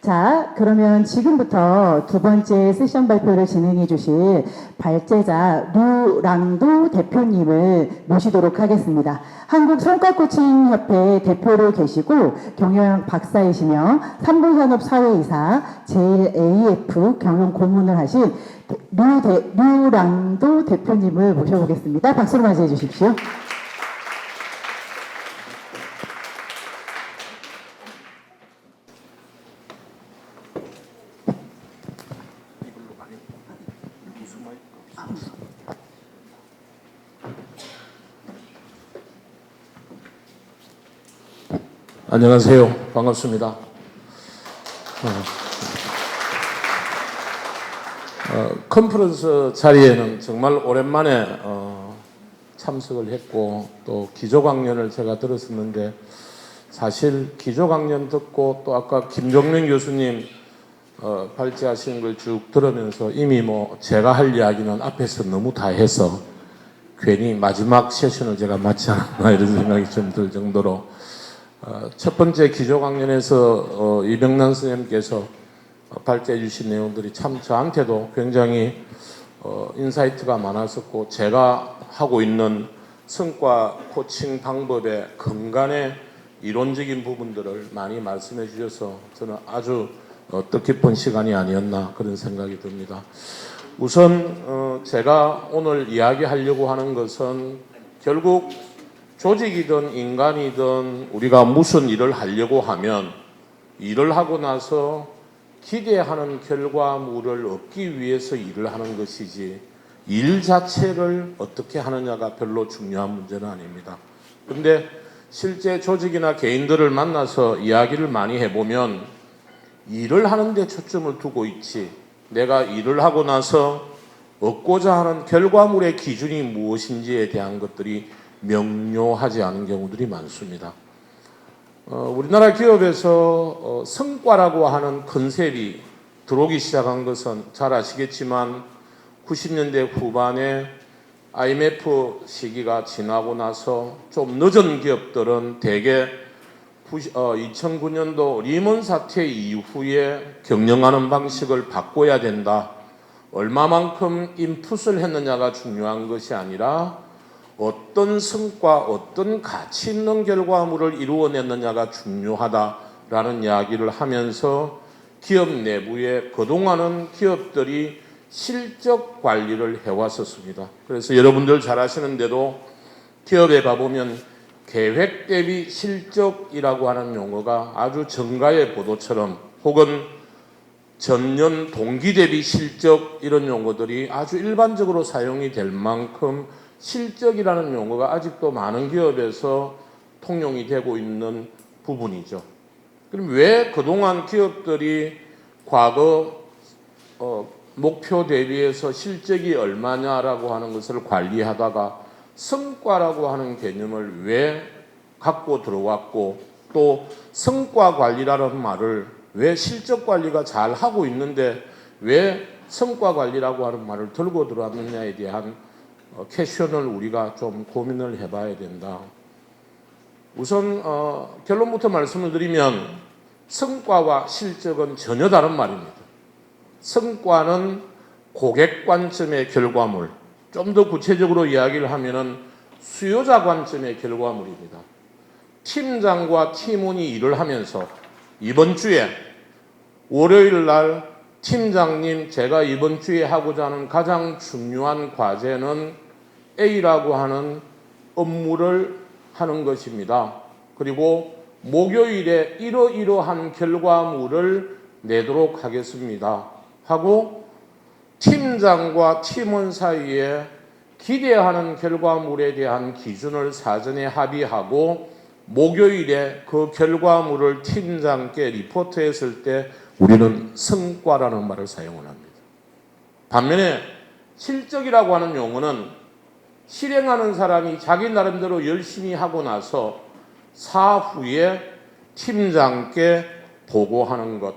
자, 그러면 지금부터 두 번째 세션 발표를 진행해 주실 발제자 루랑도 대표님을 모시도록 하겠습니다. 한국성과코칭협회 대표로 계시고 경영 박사이시며 삼부산업사회이사 JAF 경영 고문을 하신 루랑도 대표님을 모셔보겠습니다. 박수로 맞이해 주십시오. 안녕하세요. 반갑습니다. 컨퍼런스 자리에는 정말 오랜만에 참석을 했고 또 기조강연을 제가 들었었는데 사실 기조강연 듣고 또 아까 김종민 교수님 발제하신 걸 쭉 들으면서 이미 뭐 제가 할 이야기는 앞에서 너무 다 해서 괜히 마지막 세션을 제가 마치 않았나 이런 생각이 좀 들 정도로 첫 번째 기조강연에서 이병란 선생님께서 발제해 주신 내용들이 참 저한테도 굉장히 인사이트가 많았었고 제가 하고 있는 성과 코칭 방법의 근간의 이론적인 부분들을 많이 말씀해 주셔서 저는 아주 뜻깊은 시간이 아니었나 그런 생각이 듭니다. 우선 제가 오늘 이야기하려고 하는 것은 결국 조직이든 인간이든 우리가 무슨 일을 하려고 하면 일을 하고 나서 기대하는 결과물을 얻기 위해서 일을 하는 것이지 일 자체를 어떻게 하느냐가 별로 중요한 문제는 아닙니다. 그런데 실제 조직이나 개인들을 만나서 이야기를 많이 해보면 일을 하는데 초점을 두고 있지 내가 일을 하고 나서 얻고자 하는 결과물의 기준이 무엇인지에 대한 것들이 명료하지 않은 경우들이 많습니다. 우리나라 기업에서 성과라고 하는 컨셉이 들어오기 시작한 것은 잘 아시겠지만 90년대 후반에 IMF 시기가 지나고 나서 좀 늦은 기업들은 대개 2009년도 리먼 사태 이후에 경영하는 방식을 바꿔야 된다. 얼마만큼 인풋을 했느냐가 중요한 것이 아니라 어떤 성과, 어떤 가치 있는 결과물을 이루어냈느냐가 중요하다라는 이야기를 하면서 기업 내부에 그동안은 기업들이 실적 관리를 해왔었습니다. 그래서 여러분들 잘 아시는데도 기업에 가보면 계획 대비 실적이라고 하는 용어가 아주 정가의 보도처럼 혹은 전년 동기 대비 실적 이런 용어들이 아주 일반적으로 사용이 될 만큼 실적이라는 용어가 아직도 많은 기업에서 통용이 되고 있는 부분이죠. 그럼 왜 그동안 기업들이 과거 목표 대비해서 실적이 얼마냐라고 하는 것을 관리하다가 성과라고 하는 개념을 왜 갖고 들어왔고 또 성과 관리라는 말을 왜 실적 관리가 잘 하고 있는데 왜 성과 관리라고 하는 말을 들고 들어왔느냐에 대한 퀘션을 우리가 좀 고민을 해봐야 된다. 우선 결론부터 말씀을 드리면 성과와 실적은 전혀 다른 말입니다. 성과는 고객 관점의 결과물, 좀 더 구체적으로 이야기를 하면은 수요자 관점의 결과물입니다. 팀장과 팀원이 일을 하면서 이번 주에 월요일 날 팀장님 제가 이번 주에 하고자 하는 가장 중요한 과제는 A라고 하는 업무를 하는 것입니다. 그리고 목요일에 이러이러한 결과물을 내도록 하겠습니다. 하고 팀장과 팀원 사이에 기대하는 결과물에 대한 기준을 사전에 합의하고 목요일에 그 결과물을 팀장께 리포트했을 때 우리는 성과라는 말을 사용을 합니다. 반면에 실적이라고 하는 용어는 실행하는 사람이 자기 나름대로 열심히 하고 나서 사후에 팀장께 보고하는 것,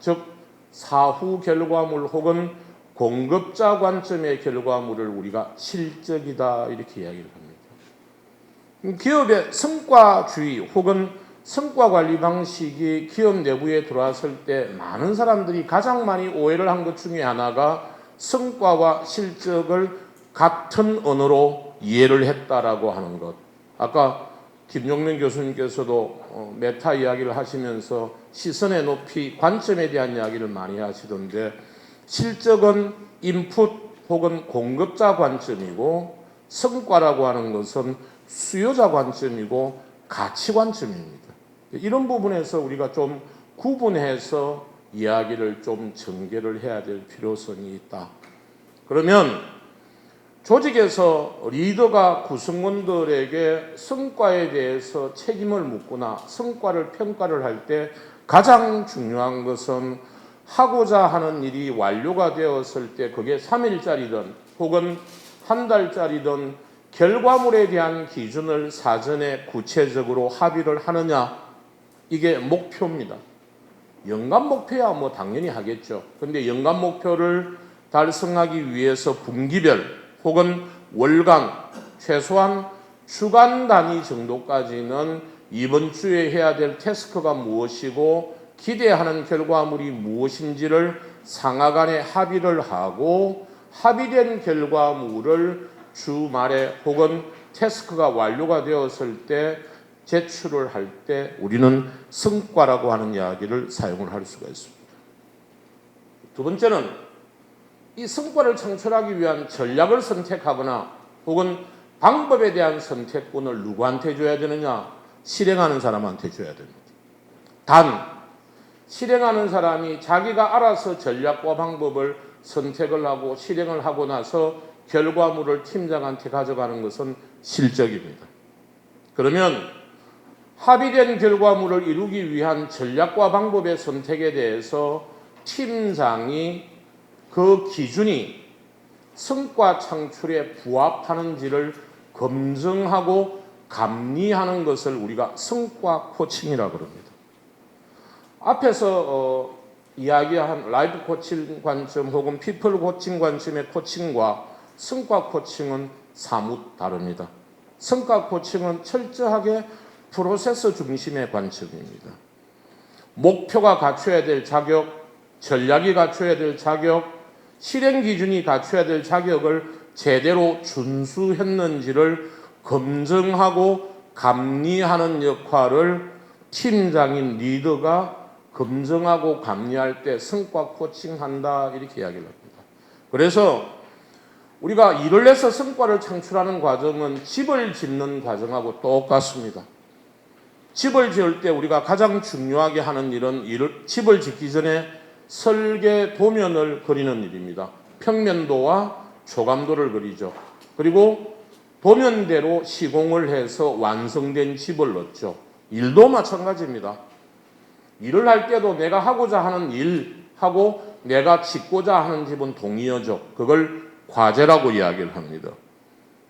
즉 사후 결과물 혹은 공급자 관점의 결과물을 우리가 실적이다 이렇게 이야기를 합니다. 기업의 성과주의 혹은 성과 관리 방식이 기업 내부에 들어왔을 때 많은 사람들이 가장 많이 오해를 한 것 중에 하나가 성과와 실적을 같은 언어로 이해를 했다라고 하는 것. 아까 김용명 교수님께서도 메타 이야기를 하시면서 시선의 높이, 관점에 대한 이야기를 많이 하시던데, 실적은 인풋 혹은 공급자 관점이고 성과라고 하는 것은 수요자 관점이고 가치 관점입니다. 이런 부분에서 우리가 좀 구분해서 이야기를 좀 전개를 해야 될 필요성이 있다. 그러면 조직에서 리더가 구성원들에게 성과에 대해서 책임을 묻거나 성과를 평가를 할 때 가장 중요한 것은 하고자 하는 일이 완료가 되었을 때 그게 3일짜리든 혹은 한 달짜리든 결과물에 대한 기준을 사전에 구체적으로 합의를 하느냐, 이게 목표입니다. 연간 목표야 뭐 당연히 하겠죠. 근데 연간 목표를 달성하기 위해서 분기별 혹은 월간, 최소한 주간 단위 정도까지는 이번 주에 해야 될 태스크가 무엇이고 기대하는 결과물이 무엇인지를 상하 간에 합의를 하고, 합의된 결과물을 주말에 혹은 태스크가 완료가 되었을 때 제출을 할 때 우리는 성과라고 하는 이야기를 사용을 할 수가 있습니다. 두 번째는 이 성과를 창출하기 위한 전략을 선택하거나 혹은 방법에 대한 선택권을 누구한테 줘야 되느냐? 실행하는 사람한테 줘야 됩니다. 단 실행하는 사람이 자기가 알아서 전략과 방법을 선택을 하고 실행을 하고 나서 결과물을 팀장한테 가져가는 것은 실적입니다. 그러면 합의된 결과물을 이루기 위한 전략과 방법의 선택에 대해서 팀장이 그 기준이 성과 창출에 부합하는지를 검증하고 감리하는 것을 우리가 성과 코칭이라고 합니다. 앞에서 이야기한 라이프 코칭 관점 혹은 피플 코칭 관점의 코칭과 성과 코칭은 사뭇 다릅니다. 성과 코칭은 철저하게 프로세스 중심의 관점입니다. 목표가 갖춰야 될 자격, 전략이 갖춰야 될 자격, 실행 기준이 갖춰야 될 자격을 제대로 준수했는지를 검증하고 감리하는 역할을 팀장인 리더가 검증하고 감리할 때 성과 코칭한다, 이렇게 이야기를 합니다. 그래서 우리가 일을 해서 성과를 창출하는 과정은 집을 짓는 과정하고 똑같습니다. 집을 지을 때 우리가 가장 중요하게 하는 일은 집을 짓기 전에 설계 도면을 그리는 일입니다. 평면도와 조감도를 그리죠. 그리고 도면대로 시공을 해서 완성된 집을 넣죠. 일도 마찬가지입니다. 일을 할 때도 내가 하고자 하는 일하고 내가 짓고자 하는 집은 동의어죠. 그걸 과제라고 이야기를 합니다.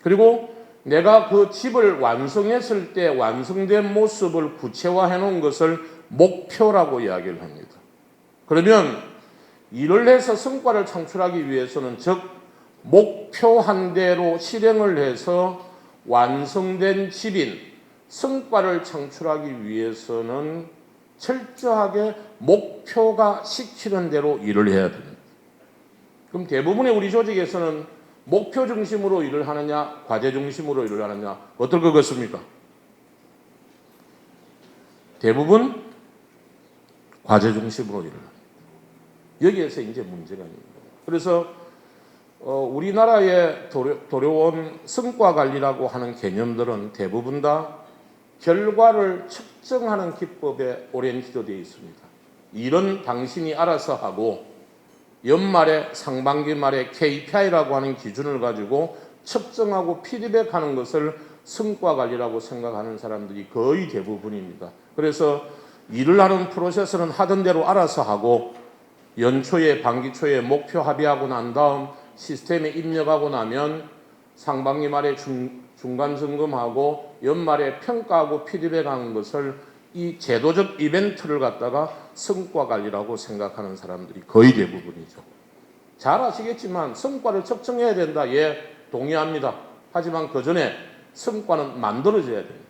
그리고 내가 그 집을 완성했을 때 완성된 모습을 구체화해 놓은 것을 목표라고 이야기를 합니다. 그러면 일을 해서 성과를 창출하기 위해서는, 즉 목표한 대로 실행을 해서 완성된 집인 성과를 창출하기 위해서는 철저하게 목표가 시키는 대로 일을 해야 됩니다. 그럼 대부분의 우리 조직에서는 목표 중심으로 일을 하느냐, 과제 중심으로 일을 하느냐, 어떨 것 같습니까? 대부분 과제 중심으로 일을 합니다. 여기에서 이제 문제가 있는 거예요. 그래서 우리나라에 도려온 성과 관리라고 하는 개념들은 대부분 다 결과를 측정하는 기법에 오리엔티드 되어 있습니다. 일은 당신이 알아서 하고 연말에 상반기 말에 KPI라고 하는 기준을 가지고 측정하고 피드백하는 것을 성과 관리라고 생각하는 사람들이 거의 대부분입니다. 그래서 일을 하는 프로세스는 하던 대로 알아서 하고 연초에 반기초에 목표 합의하고 난 다음 시스템에 입력하고 나면 상반기 말에 중간 점검하고 연말에 평가하고 피드백하는 것을 이 제도적 이벤트를 갖다가 성과 관리라고 생각하는 사람들이 거의 대부분이죠. 잘 아시겠지만 성과를 측정해야 된다. 예, 동의합니다. 하지만 그 전에 성과는 만들어져야 됩니다.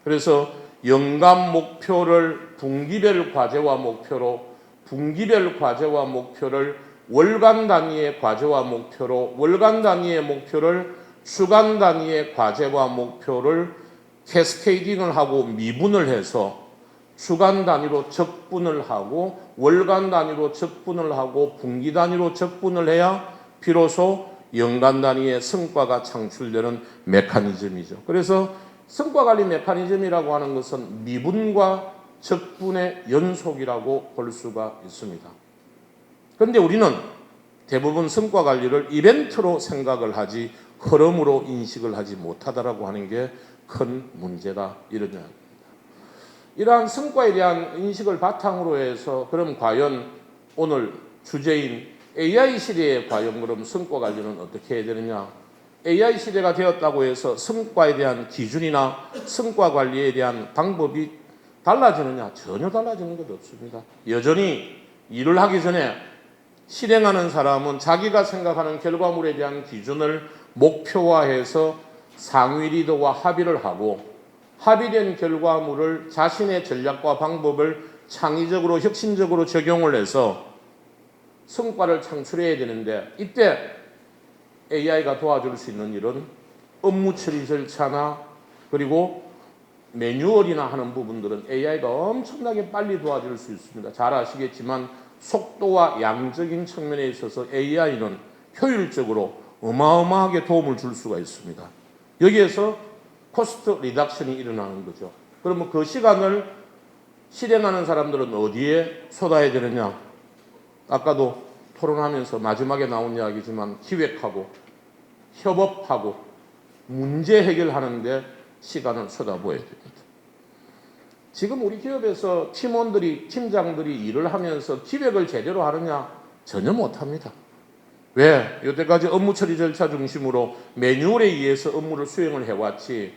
그래서 연간 목표를 분기별 과제와 목표로, 분기별 과제와 목표를 월간 단위의 과제와 목표로, 월간 단위의 목표를 주간 단위의 과제와 목표를 캐스케이딩을 하고 미분을 해서 주간 단위로 적분을 하고 월간 단위로 적분을 하고 분기 단위로 적분을 해야 비로소 연간 단위의 성과가 창출되는 메커니즘이죠. 그래서 성과관리 메커니즘이라고 하는 것은 미분과 적분의 연속이라고 볼 수가 있습니다. 그런데 우리는 대부분 성과관리를 이벤트로 생각을 하지 흐름으로 인식을 하지 못하다라고 하는 게 큰 문제다, 이런 이야기입니다. 이러한 성과에 대한 인식을 바탕으로 해서 그럼 과연 오늘 주제인 AI 시대에 과연 그럼 성과 관리는 어떻게 해야 되느냐? AI 시대가 되었다고 해서 성과에 대한 기준이나 성과 관리에 대한 방법이 달라지느냐? 전혀 달라지는 것 없습니다. 여전히 일을 하기 전에 실행하는 사람은 자기가 생각하는 결과물에 대한 기준을 목표화해서 상위 리더와 합의를 하고 합의된 결과물을 자신의 전략과 방법을 창의적으로 혁신적으로 적용을 해서 성과를 창출해야 되는데, 이때 AI가 도와줄 수 있는 일은 업무 처리 절차나 그리고 매뉴얼이나 하는 부분들은 AI가 엄청나게 빨리 도와줄 수 있습니다. 잘 아시겠지만 속도와 양적인 측면에 있어서 AI는 효율적으로 어마어마하게 도움을 줄 수가 있습니다. 여기에서 코스트 리덕션이 일어나는 거죠. 그러면 그 시간을 실행하는 사람들은 어디에 쏟아야 되느냐? 아까도 토론하면서 마지막에 나온 이야기지만 기획하고 협업하고 문제 해결하는 데 시간을 쏟아부어야 됩니다. 지금 우리 기업에서 팀원들이, 팀장들이 일을 하면서 기획을 제대로 하느냐? 전혀 못합니다. 왜? 여태까지 업무 처리 절차 중심으로 매뉴얼에 의해서 업무를 수행을 해왔지,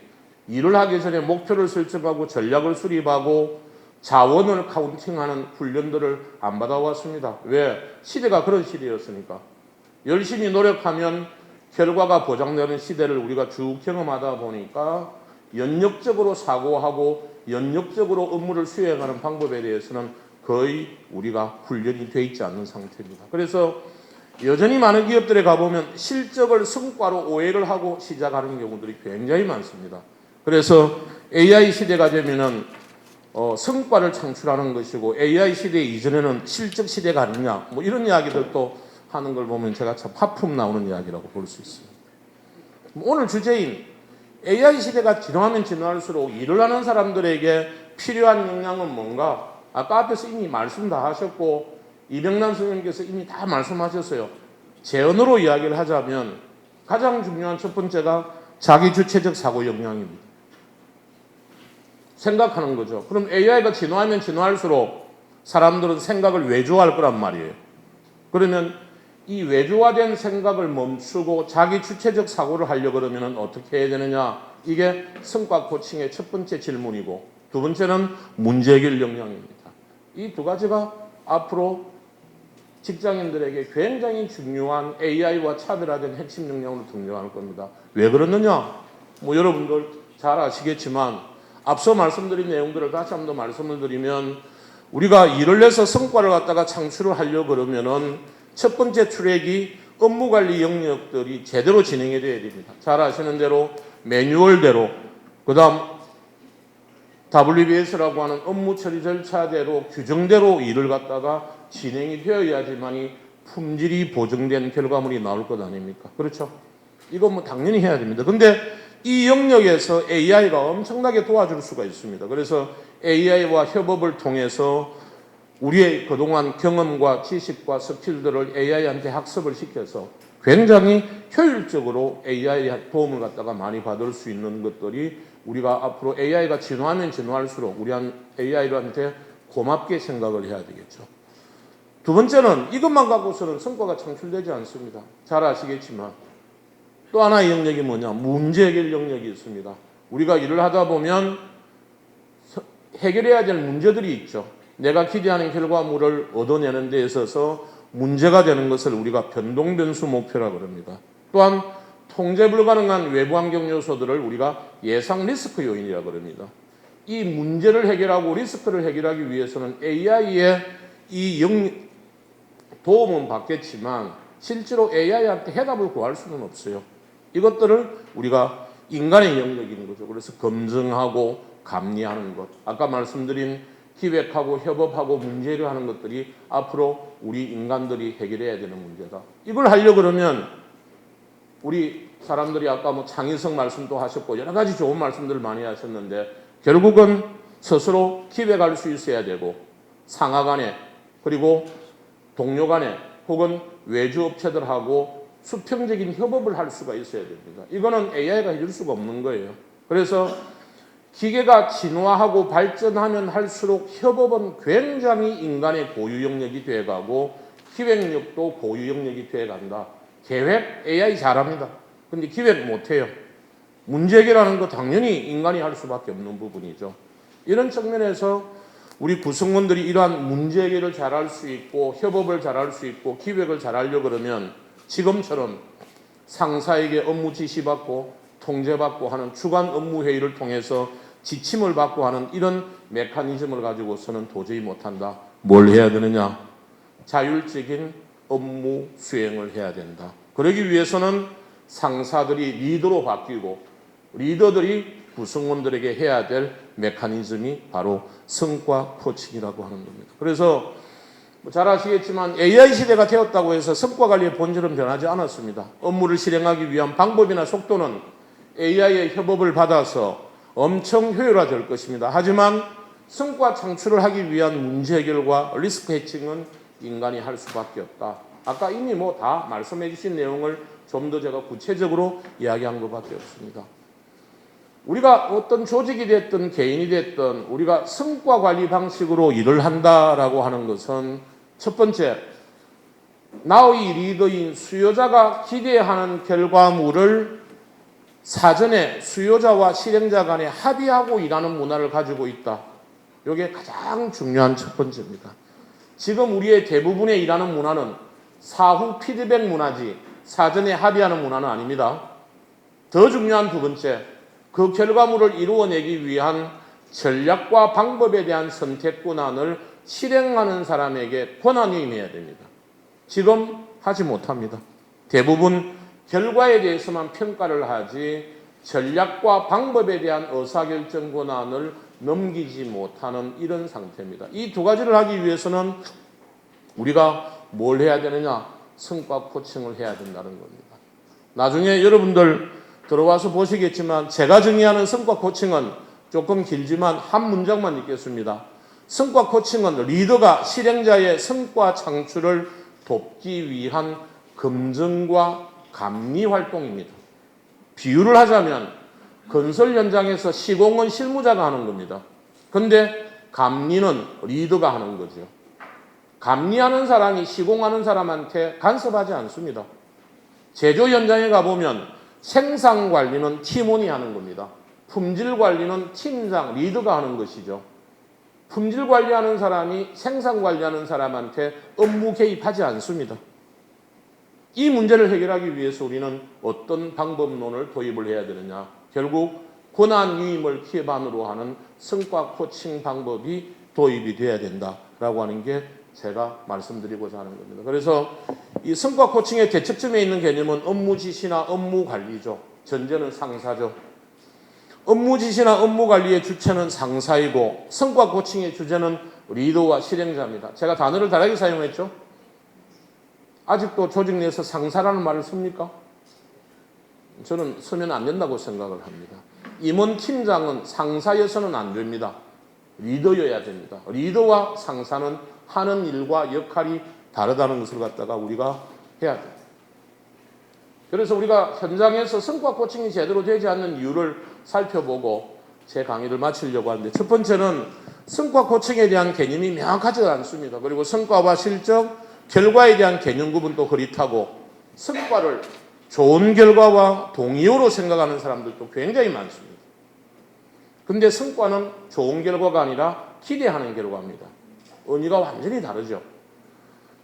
일을 하기 전에 목표를 설정하고 전략을 수립하고 자원을 카운팅하는 훈련들을 안 받아왔습니다. 왜? 시대가 그런 시대였으니까. 열심히 노력하면 결과가 보장되는 시대를 우리가 쭉 경험하다 보니까 연역적으로 사고하고 연역적으로 업무를 수행하는 방법에 대해서는 거의 우리가 훈련이 돼 있지 않는 상태입니다. 그래서 여전히 많은 기업들에 가보면 실적을 성과로 오해를 하고 시작하는 경우들이 굉장히 많습니다. 그래서 AI 시대가 되면은 성과를 창출하는 것이고 AI 시대 이전에는 실적 시대가 아니냐, 뭐 이런 이야기들도 하는 걸 보면 제가 참 하품 나오는 이야기라고 볼 수 있습니다. 오늘 주제인 AI 시대가 진화하면 진화할수록 일을 하는 사람들에게 필요한 역량은 뭔가? 아까 앞에서 이미 말씀 다 하셨고 이병남 선생님께서 이미 다 말씀하셨어요. 제 언어로 이야기를 하자면 가장 중요한 첫 번째가 자기주체적 사고 역량입니다. 생각하는 거죠. 그럼 AI가 진화하면 진화할수록 사람들은 생각을 외주화할 거란 말이에요. 그러면 이 외주화된 생각을 멈추고 자기 주체적 사고를 하려고 그러면 어떻게 해야 되느냐? 이게 성과 코칭의 첫 번째 질문이고, 두 번째는 문제 해결 역량입니다. 이 두 가지가 앞으로 직장인들에게 굉장히 중요한 AI와 차별화된 핵심 역량으로 등장할 겁니다. 왜 그러느냐? 뭐 여러분들 잘 아시겠지만 앞서 말씀드린 내용들을 다시 한번 더 말씀을 드리면, 우리가 일을 해서 성과를 갖다가 창출을 하려고 그러면은 첫 번째 트랙이 업무관리 영역들이 제대로 진행이 돼야 됩니다. 잘 아시는 대로 매뉴얼대로, 그 다음 WBS라고 하는 업무 처리 절차대로 규정대로 일을 갖다가 진행이 되어야지만이 품질이 보증된 결과물이 나올 것 아닙니까? 그렇죠? 이건 뭐 당연히 해야 됩니다. 근데 이 영역에서 AI가 엄청나게 도와줄 수가 있습니다. 그래서 AI와 협업을 통해서 우리의 그동안 경험과 지식과 스킬들을 AI한테 학습을 시켜서 굉장히 효율적으로 AI 도움을 갖다가 많이 받을 수 있는 것들이, 우리가 앞으로 AI가 진화하면 진화할수록 우리 AI한테 고맙게 생각을 해야 되겠죠. 두 번째는 이것만 갖고서는 성과가 창출되지 않습니다. 잘 아시겠지만 또 하나의 영역이 뭐냐? 문제 해결 영역이 있습니다. 우리가 일을 하다 보면 해결해야 될 문제들이 있죠. 내가 기대하는 결과물을 얻어내는 데 있어서 문제가 되는 것을 우리가 변동 변수 목표라고 합니다. 또한 통제 불가능한 외부 환경 요소들을 우리가 예상 리스크 요인이라고 합니다. 이 문제를 해결하고 리스크를 해결하기 위해서는 AI의 도움은 받겠지만 실제로 AI한테 해답을 구할 수는 없어요. 이것들을 우리가 인간의 영역인 거죠. 그래서 검증하고 감리하는 것, 아까 말씀드린 기획하고 협업하고 문제 해결하는 것들이 앞으로 우리 인간들이 해결해야 되는 문제다. 이걸 하려고 그러면 우리 사람들이 아까 뭐 창의성 말씀도 하셨고 여러 가지 좋은 말씀들을 많이 하셨는데 결국은 스스로 기획할 수 있어야 되고 상하 간에 그리고 동료 간에 혹은 외주업체들하고 수평적인 협업을 할 수가 있어야 됩니다. 이거는 AI가 해줄 수가 없는 거예요. 그래서 기계가 진화하고 발전하면 할수록 협업은 굉장히 인간의 고유 영역이 돼가고 기획력도 고유 영역이 돼간다. 계획 AI 잘합니다. 근데 기획 못해요. 문제 해결하는 거 당연히 인간이 할 수밖에 없는 부분이죠. 이런 측면에서 우리 구성원들이 이러한 문제 해결을 잘할 수 있고 협업을 잘할 수 있고 기획을 잘하려고 그러면 지금처럼 상사에게 업무 지시받고 통제받고 하는 주간 업무 회의를 통해서 지침을 받고 하는 이런 메커니즘을 가지고서는 도저히 못한다. 뭘 해야 되느냐? 자율적인 업무 수행을 해야 된다. 그러기 위해서는 상사들이 리더로 바뀌고 리더들이 구성원들에게 해야 될 메커니즘이 바로 성과 코칭이라고 하는 겁니다. 그래서 잘 아시겠지만 AI 시대가 되었다고 해서 성과 관리의 본질은 변하지 않았습니다. 업무를 실행하기 위한 방법이나 속도는 AI의 협업을 받아서 엄청 효율화될 것입니다. 하지만 성과 창출을 하기 위한 문제 해결과 리스크 해칭은 인간이 할 수밖에 없다. 아까 이미 뭐 다 말씀해 주신 내용을 좀 더 제가 구체적으로 이야기한 것밖에 없습니다. 우리가 어떤 조직이 됐든 개인이 됐든 우리가 성과 관리 방식으로 일을 한다라고 하는 것은 첫 번째, 나의 리더인 수요자가 기대하는 결과물을 사전에 수요자와 실행자 간에 합의하고 일하는 문화를 가지고 있다. 이게 가장 중요한 첫 번째입니다. 지금 우리의 대부분의 일하는 문화는 사후 피드백 문화지 사전에 합의하는 문화는 아닙니다. 더 중요한 두 번째, 그 결과물을 이루어내기 위한 전략과 방법에 대한 선택 권한을 실행하는 사람에게 권한이 임해야 됩니다. 지금 하지 못합니다. 대부분 결과에 대해서만 평가를 하지 전략과 방법에 대한 의사결정 권한을 넘기지 못하는 이런 상태입니다. 이 두 가지를 하기 위해서는 우리가 뭘 해야 되느냐? 성과 코칭을 해야 된다는 겁니다. 나중에 여러분들 들어와서 보시겠지만 제가 정의하는 성과 코칭은 조금 길지만 한 문장만 읽겠습니다. 성과 코칭은 리더가 실행자의 성과 창출을 돕기 위한 검증과 감리 활동입니다. 비유를 하자면 건설 현장에서 시공은 실무자가 하는 겁니다. 그런데 감리는 리더가 하는 거죠. 감리하는 사람이 시공하는 사람한테 간섭하지 않습니다. 제조 현장에 가보면 생산 관리는 팀원이 하는 겁니다. 품질 관리는 팀장, 리더가 하는 것이죠. 품질 관리하는 사람이 생산 관리하는 사람한테 업무 개입하지 않습니다. 이 문제를 해결하기 위해서 우리는 어떤 방법론을 도입을 해야 되느냐. 결국 권한 유임을 기반으로 하는 성과 코칭 방법이 도입이 돼야 된다라고 하는 게 제가 말씀드리고자 하는 겁니다. 그래서 이 성과 코칭의 대척점에 있는 개념은 업무 지시나 업무 관리죠. 전제는 상사죠. 업무 지시나 업무 관리의 주체는 상사이고 성과 코칭의 주제는 리더와 실행자입니다. 제가 단어를 다르게 사용했죠. 아직도 조직 내에서 상사라는 말을 씁니까? 저는 쓰면 안 된다고 생각을 합니다. 임원 팀장은 상사여서는 안 됩니다. 리더여야 됩니다. 리더와 상사는 하는 일과 역할이 다르다는 것을 갖다가 우리가 해야 돼요. 그래서 우리가 현장에서 성과 코칭이 제대로 되지 않는 이유를 살펴보고 제 강의를 마치려고 하는데 첫 번째는 성과 코칭에 대한 개념이 명확하지 않습니다. 그리고 성과와 실적, 결과에 대한 개념 구분도 흐릿하고 성과를 좋은 결과와 동의어로 생각하는 사람들도 굉장히 많습니다. 근데 성과는 좋은 결과가 아니라 기대하는 결과입니다. 의미가 완전히 다르죠.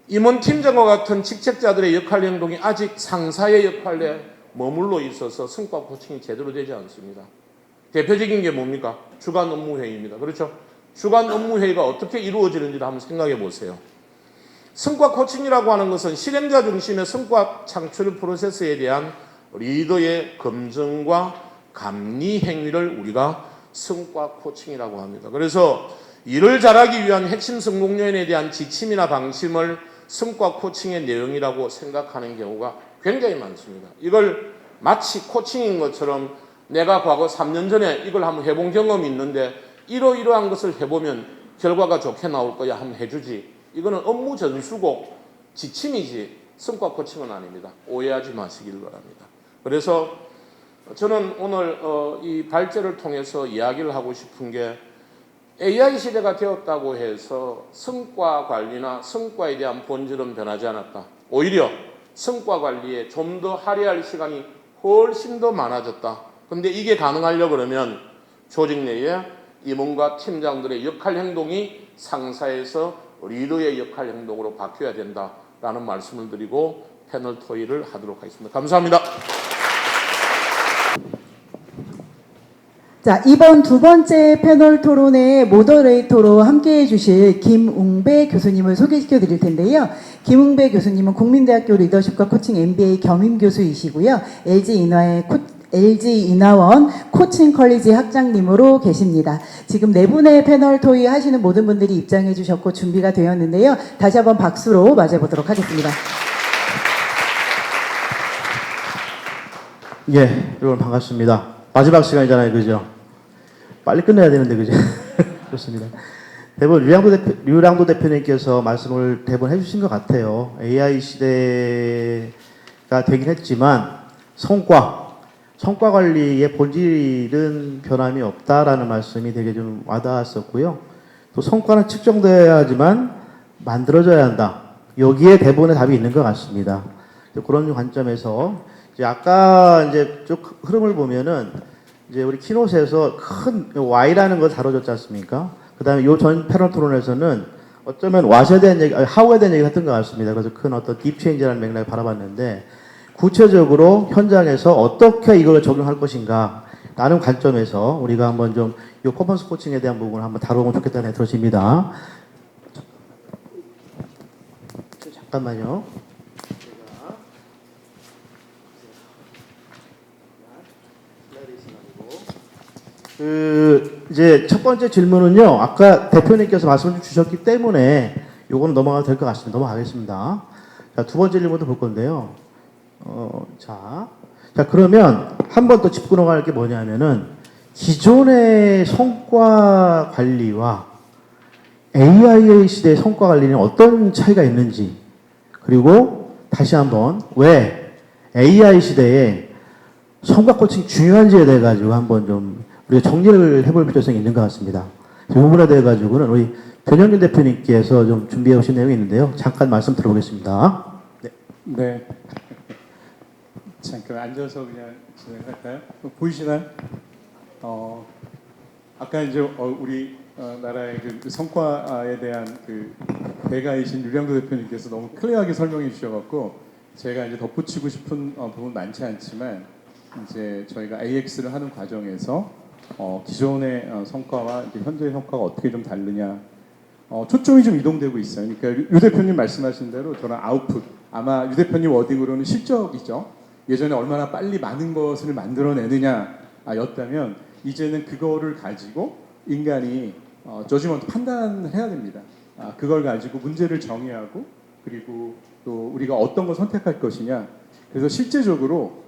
임원 팀장과 같은 직책자들의 역할 행동이 아직 상사의 역할에 머물러 있어서 성과 코칭이 제대로 되지 않습니다. 대표적인 게 뭡니까? 주간 업무회의입니다. 그렇죠? 주간 업무회의가 어떻게 이루어지는지를 한번 생각해 보세요. 성과 코칭이라고 하는 것은 실행자 중심의 성과 창출 프로세스에 대한 리더의 검증과 감리 행위를 우리가 성과 코칭이라고 합니다. 그래서 일을 잘하기 위한 핵심 성공 요인에 대한 지침이나 방침을 성과 코칭의 내용이라고 생각하는 경우가 굉장히 많습니다. 이걸 마치 코칭인 것처럼 내가 과거 3년 전에 이걸 한번 해본 경험이 있는데 이러이러한 것을 해보면 결과가 좋게 나올 거야 한번 해주지. 이거는 업무 전수고 지침이지 성과 코칭은 아닙니다. 오해하지 마시길 바랍니다. 그래서 저는 오늘 이 발제를 통해서 이야기를 하고 싶은 게 AI 시대가 되었다고 해서 성과 관리나 성과에 대한 본질은 변하지 않았다. 오히려 성과 관리에 좀 더 할애할 시간이 훨씬 더 많아졌다. 근데 이게 가능하려고 그러면 조직 내에 임원과 팀장들의 역할 행동이 상사에서 리더의 역할 행동으로 바뀌어야 된다라는 말씀을 드리고 패널 토의를 하도록 하겠습니다. 감사합니다. 자, 이번 두 번째 패널 토론의 모더레이터로 함께해 주실 김웅배 교수님을 소개시켜 드릴 텐데요. 김웅배 교수님은 국민대학교 리더십과 코칭 MBA 겸임 교수이시고요. LG 인하원 코칭 컬리지 학장님으로 계십니다. 지금 네 분의 패널 토의 하시는 모든 분들이 입장해 주셨고 준비가 되었는데요. 다시 한번 박수로 맞아보도록 하겠습니다. 예, 여러분 반갑습니다. 마지막 시간이잖아요, 그죠? 빨리 끝내야 되는데, 그죠? 좋습니다. 대부분 류랑도 대표님께서 말씀을 대부분 해주신 것 같아요. AI 시대가 되긴 했지만 성과 관리의 본질은 변함이 없다라는 말씀이 되게 좀 와닿았었고요. 또 성과는 측정되어야 하지만 만들어져야 한다. 여기에 대부분의 답이 있는 것 같습니다. 그런 관점에서 이제 아까 이제 쭉 흐름을 보면은 이제 우리 키노트에서 큰 Y라는 걸 다뤄줬지 않습니까? 그 다음에 요 전 패널 토론에서는 어쩌면 What에 대한 얘기, How에 대한 얘기가 했던 것 같습니다. 그래서 큰 어떤 딥체인지라는 맥락을 바라봤는데 구체적으로 현장에서 어떻게 이걸 적용할 것인가 라는 관점에서 우리가 한번 좀 이 퍼포먼스 코칭에 대한 부분을 한번 다루면 좋겠다는 생각이 들어집니다. 잠깐만요. 이제 첫 번째 질문은요, 아까 대표님께서 말씀을 주셨기 때문에 요거는 넘어가도 될 것 같습니다. 넘어가겠습니다. 자, 두 번째 질문도 볼 건데요. 자, 그러면 한 번 더 짚고 넘어갈 게 뭐냐면은 기존의 성과 관리와 AI 시대의 성과 관리는 어떤 차이가 있는지, 그리고 다시 한번 왜 AI 시대에 성과 코칭이 중요한지에 대해 가지고 한번 좀 우리가 정리를 해볼 필요성이 있는 것 같습니다. 이 부분에 대해 가지고는 우리 변영균 대표님께서 좀 준비해 오신 내용이 있는데요. 잠깐 말씀 들어보겠습니다. 네. 네. 잠깐 앉아서 그냥 진행할까요? 보이시나요? 아까 이제 우리 나라의 그 성과에 대한 그 대가이신 류량도 대표님께서 너무 클리어하게 설명해 주셔갖고 제가 이제 덧붙이고 싶은 부분 많지 않지만 이제 저희가 AX를 하는 과정에서 기존의 성과와 이제 현재의 성과가 어떻게 좀 다르냐, 초점이 좀 이동되고 있어요. 그러니까 유 대표님 말씀하신 대로 저는 아웃풋, 아마 유 대표님 워딩으로는 실적이죠. 예전에 얼마나 빨리 많은 것을 만들어내느냐 였다면 이제는 그거를 가지고 인간이 저지먼트 판단을 해야 됩니다. 그걸 가지고 문제를 정의하고 그리고 또 우리가 어떤 걸 선택할 것이냐. 그래서 실제적으로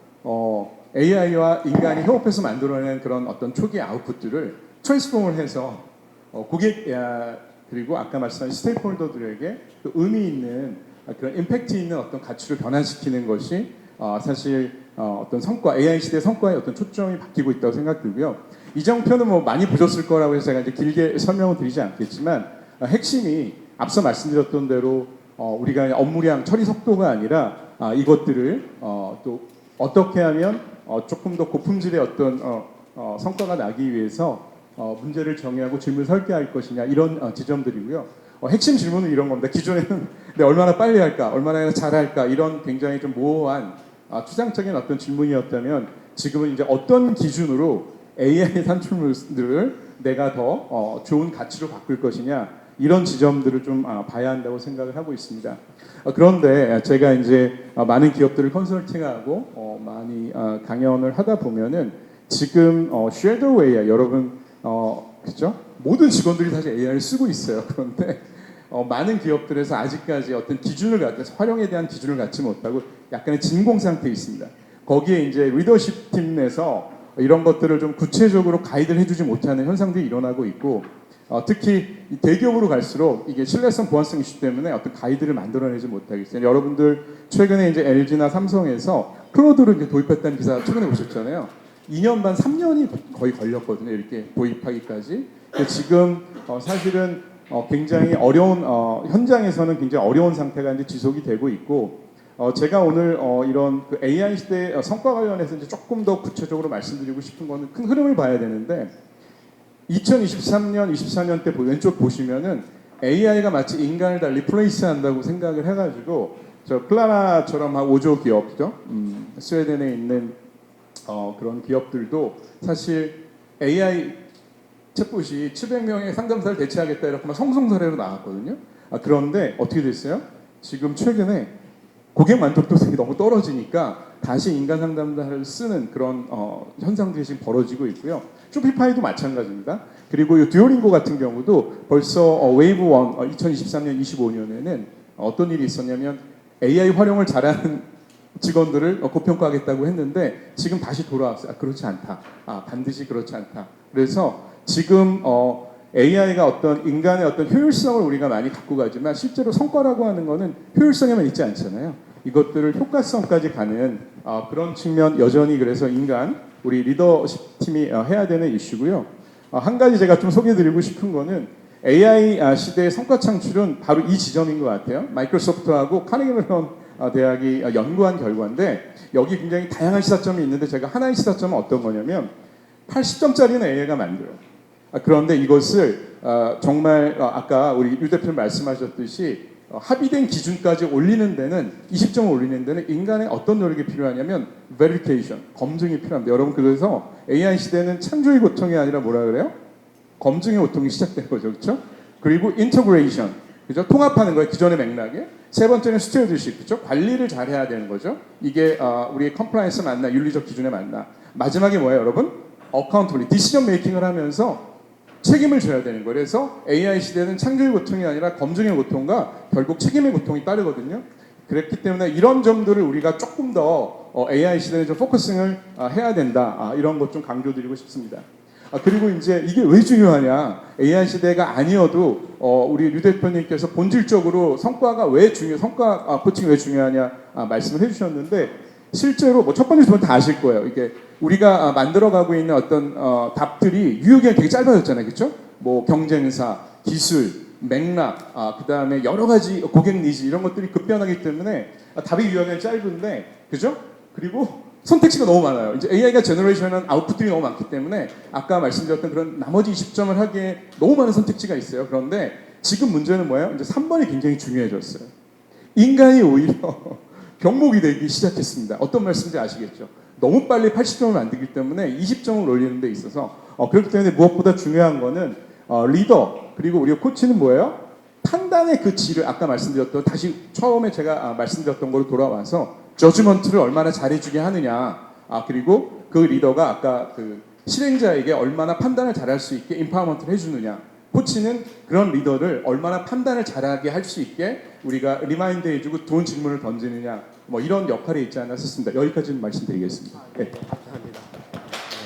AI와 인간이 협업해서 만들어낸 그런 어떤 초기 아웃풋들을 트랜스폼을 해서 고객 그리고 아까 말씀하신 스테이크홀더들에게 또 의미 있는 그런 임팩트 있는 어떤 가치를 변환시키는 것이 사실 어떤 성과, AI 시대 성과의 어떤 초점이 바뀌고 있다고 생각들고요. 이 정표는 뭐 많이 보셨을 거라고 해서 제가 이제 길게 설명을 드리지 않겠지만 핵심이 앞서 말씀드렸던 대로 우리가 업무량, 처리 속도가 아니라 이것들을 또 어떻게 하면 조금 더 고품질의 어떤 성과가 나기 위해서 문제를 정의하고 질문을 설계할 것이냐 이런 지점들이고요. 핵심 질문은 이런 겁니다. 기존에는 얼마나 빨리 할까, 얼마나 잘할까 이런 굉장히 좀 모호한 추상적인 어떤 질문이었다면 지금은 이제 어떤 기준으로 AI 산출물들을 내가 더 좋은 가치로 바꿀 것이냐 이런 지점들을 좀 봐야 한다고 생각을 하고 있습니다. 그런데 제가 이제 많은 기업들을 컨설팅하고 많이 강연을 하다 보면은 지금 쉐도우 AI 여러분 그죠? 모든 직원들이 사실 AI를 쓰고 있어요. 그런데 많은 기업들에서 아직까지 어떤 기준을 활용에 대한 기준을 갖지 못하고 약간의 진공 상태에 있습니다. 거기에 이제 리더십 팀 내에서 이런 것들을 좀 구체적으로 가이드를 해주지 못하는 현상들이 일어나고 있고 특히 대기업으로 갈수록 이게 신뢰성 보안성 이슈 때문에 어떤 가이드를 만들어내지 못하겠어요. 여러분들 최근에 이제 LG나 삼성에서 클로드를 이제 도입했다는 기사 최근에 보셨잖아요. 2년 반 3년이 거의 걸렸거든요. 이렇게 도입하기까지. 지금 사실은 굉장히 어려운 현장에서는 굉장히 어려운 상태가 이제 지속이 되고 있고 제가 오늘 이런 그 AI 시대 성과 관련해서 이제 조금 더 구체적으로 말씀드리고 싶은 거는 큰 흐름을 봐야 되는데 2023년, 24년 때 왼쪽 보시면은 AI가 마치 인간을 다 리플레이스 한다고 생각을 해가지고 저 클라라처럼 한 5조 기업죠. 스웨덴에 있는 그런 기업들도 사실 AI 챗봇이 700명의 상담사를 대체하겠다 이렇게 막 성송사례로 나왔거든요. 그런데 어떻게 됐어요? 지금 최근에 고객 만족도가 너무 떨어지니까 다시 인간 상담사를 쓰는 그런 현상들이 지금 벌어지고 있고요. 쇼피파이도 마찬가지입니다. 그리고 이 듀오링고 같은 경우도 벌써 웨이브 1 2023년 25년에는 어떤 일이 있었냐면 AI 활용을 잘하는 직원들을 고평가하겠다고 했는데 지금 다시 돌아왔어요. 그렇지 않다. 반드시 그렇지 않다. 그래서 지금 AI가 어떤 인간의 어떤 효율성을 우리가 많이 갖고 가지만 실제로 성과라고 하는 거는 효율성에만 있지 않잖아요. 이것들을 효과성까지 가는 그런 측면 여전히 그래서 인간 우리 리더십 팀이 해야 되는 이슈고요. 한 가지 제가 좀 소개해드리고 싶은 거는 AI 시대의 성과 창출은 바로 이 지점인 것 같아요. 마이크로소프트하고 카네기 멜론 대학이 연구한 결과인데 여기 굉장히 다양한 시사점이 있는데 제가 하나의 시사점은 어떤 거냐면 80점짜리는 AI가 만들어요. 그런데 이것을 정말 아까 우리 유 대표님 말씀하셨듯이 합의된 기준까지 올리는 데는 20점을 올리는 데는 인간의 어떤 노력이 필요하냐면 verification, 검증이 필요합니다. 여러분 그래서 AI 시대는 창조의 고통이 아니라 뭐라 그래요? 검증의 고통이 시작된 거죠. 그렇죠? 그리고 integration, 그죠? 통합하는 거예요. 기존의 맥락에. 세 번째는 stewardship, 그죠? 관리를 잘 해야 되는 거죠. 이게 우리의 compliance 맞나, 윤리적 기준에 맞나. 마지막에 뭐예요, 여러분? accountability, decision making을 하면서 책임을 져야 되는 거예요. 그래서 AI 시대는 창조의 고통이 아니라 검증의 고통과 결국 책임의 고통이 따르거든요. 그렇기 때문에 이런 점들을 우리가 조금 더 AI 시대에 좀 포커싱을 해야 된다. 이런 것 좀 강조드리고 싶습니다. 그리고 이제 이게 왜 중요하냐? AI 시대가 아니어도 우리 류 대표님께서 본질적으로 성과 코칭이 왜 중요하냐 말씀을 해주셨는데 실제로 뭐 첫 번째, 두 번째 다 아실 거예요. 이게 우리가 만들어가고 있는 어떤 답들이 유효기간이 되게 짧아졌잖아요, 그렇죠? 뭐 경쟁사, 기술, 맥락, 그 다음에 여러 가지 고객 니즈 이런 것들이 급변하기 때문에 답의 유효기간이 짧은데, 그죠? 그리고 선택지가 너무 많아요. 이제 AI가 제너레이션한 아웃풋들이 너무 많기 때문에 아까 말씀드렸던 그런 나머지 20점을 하기에 너무 많은 선택지가 있어요. 그런데 지금 문제는 뭐예요? 이제 3번이 굉장히 중요해졌어요. 인간이 오히려 병목이 되기 시작했습니다. 어떤 말씀인지 아시겠죠? 너무 빨리 80점을 만들기 때문에 20점을 올리는 데 있어서 그렇기 때문에 무엇보다 중요한 거는 리더 그리고 우리 코치는 뭐예요? 판단의 그 질을 아까 말씀드렸던 다시 처음에 제가 말씀드렸던 거로 돌아와서 저지먼트를 얼마나 잘해주게 하느냐 그리고 그 리더가 아까 그 실행자에게 얼마나 판단을 잘할 수 있게 인파워먼트를 해주느냐 코치는 그런 리더를 얼마나 판단을 잘하게 할 수 있게 우리가 리마인드 해주고 좋은 질문을 던지느냐 뭐 이런 역할이 있지 않나 싶습니다. 여기까지는 말씀드리겠습니다. 네.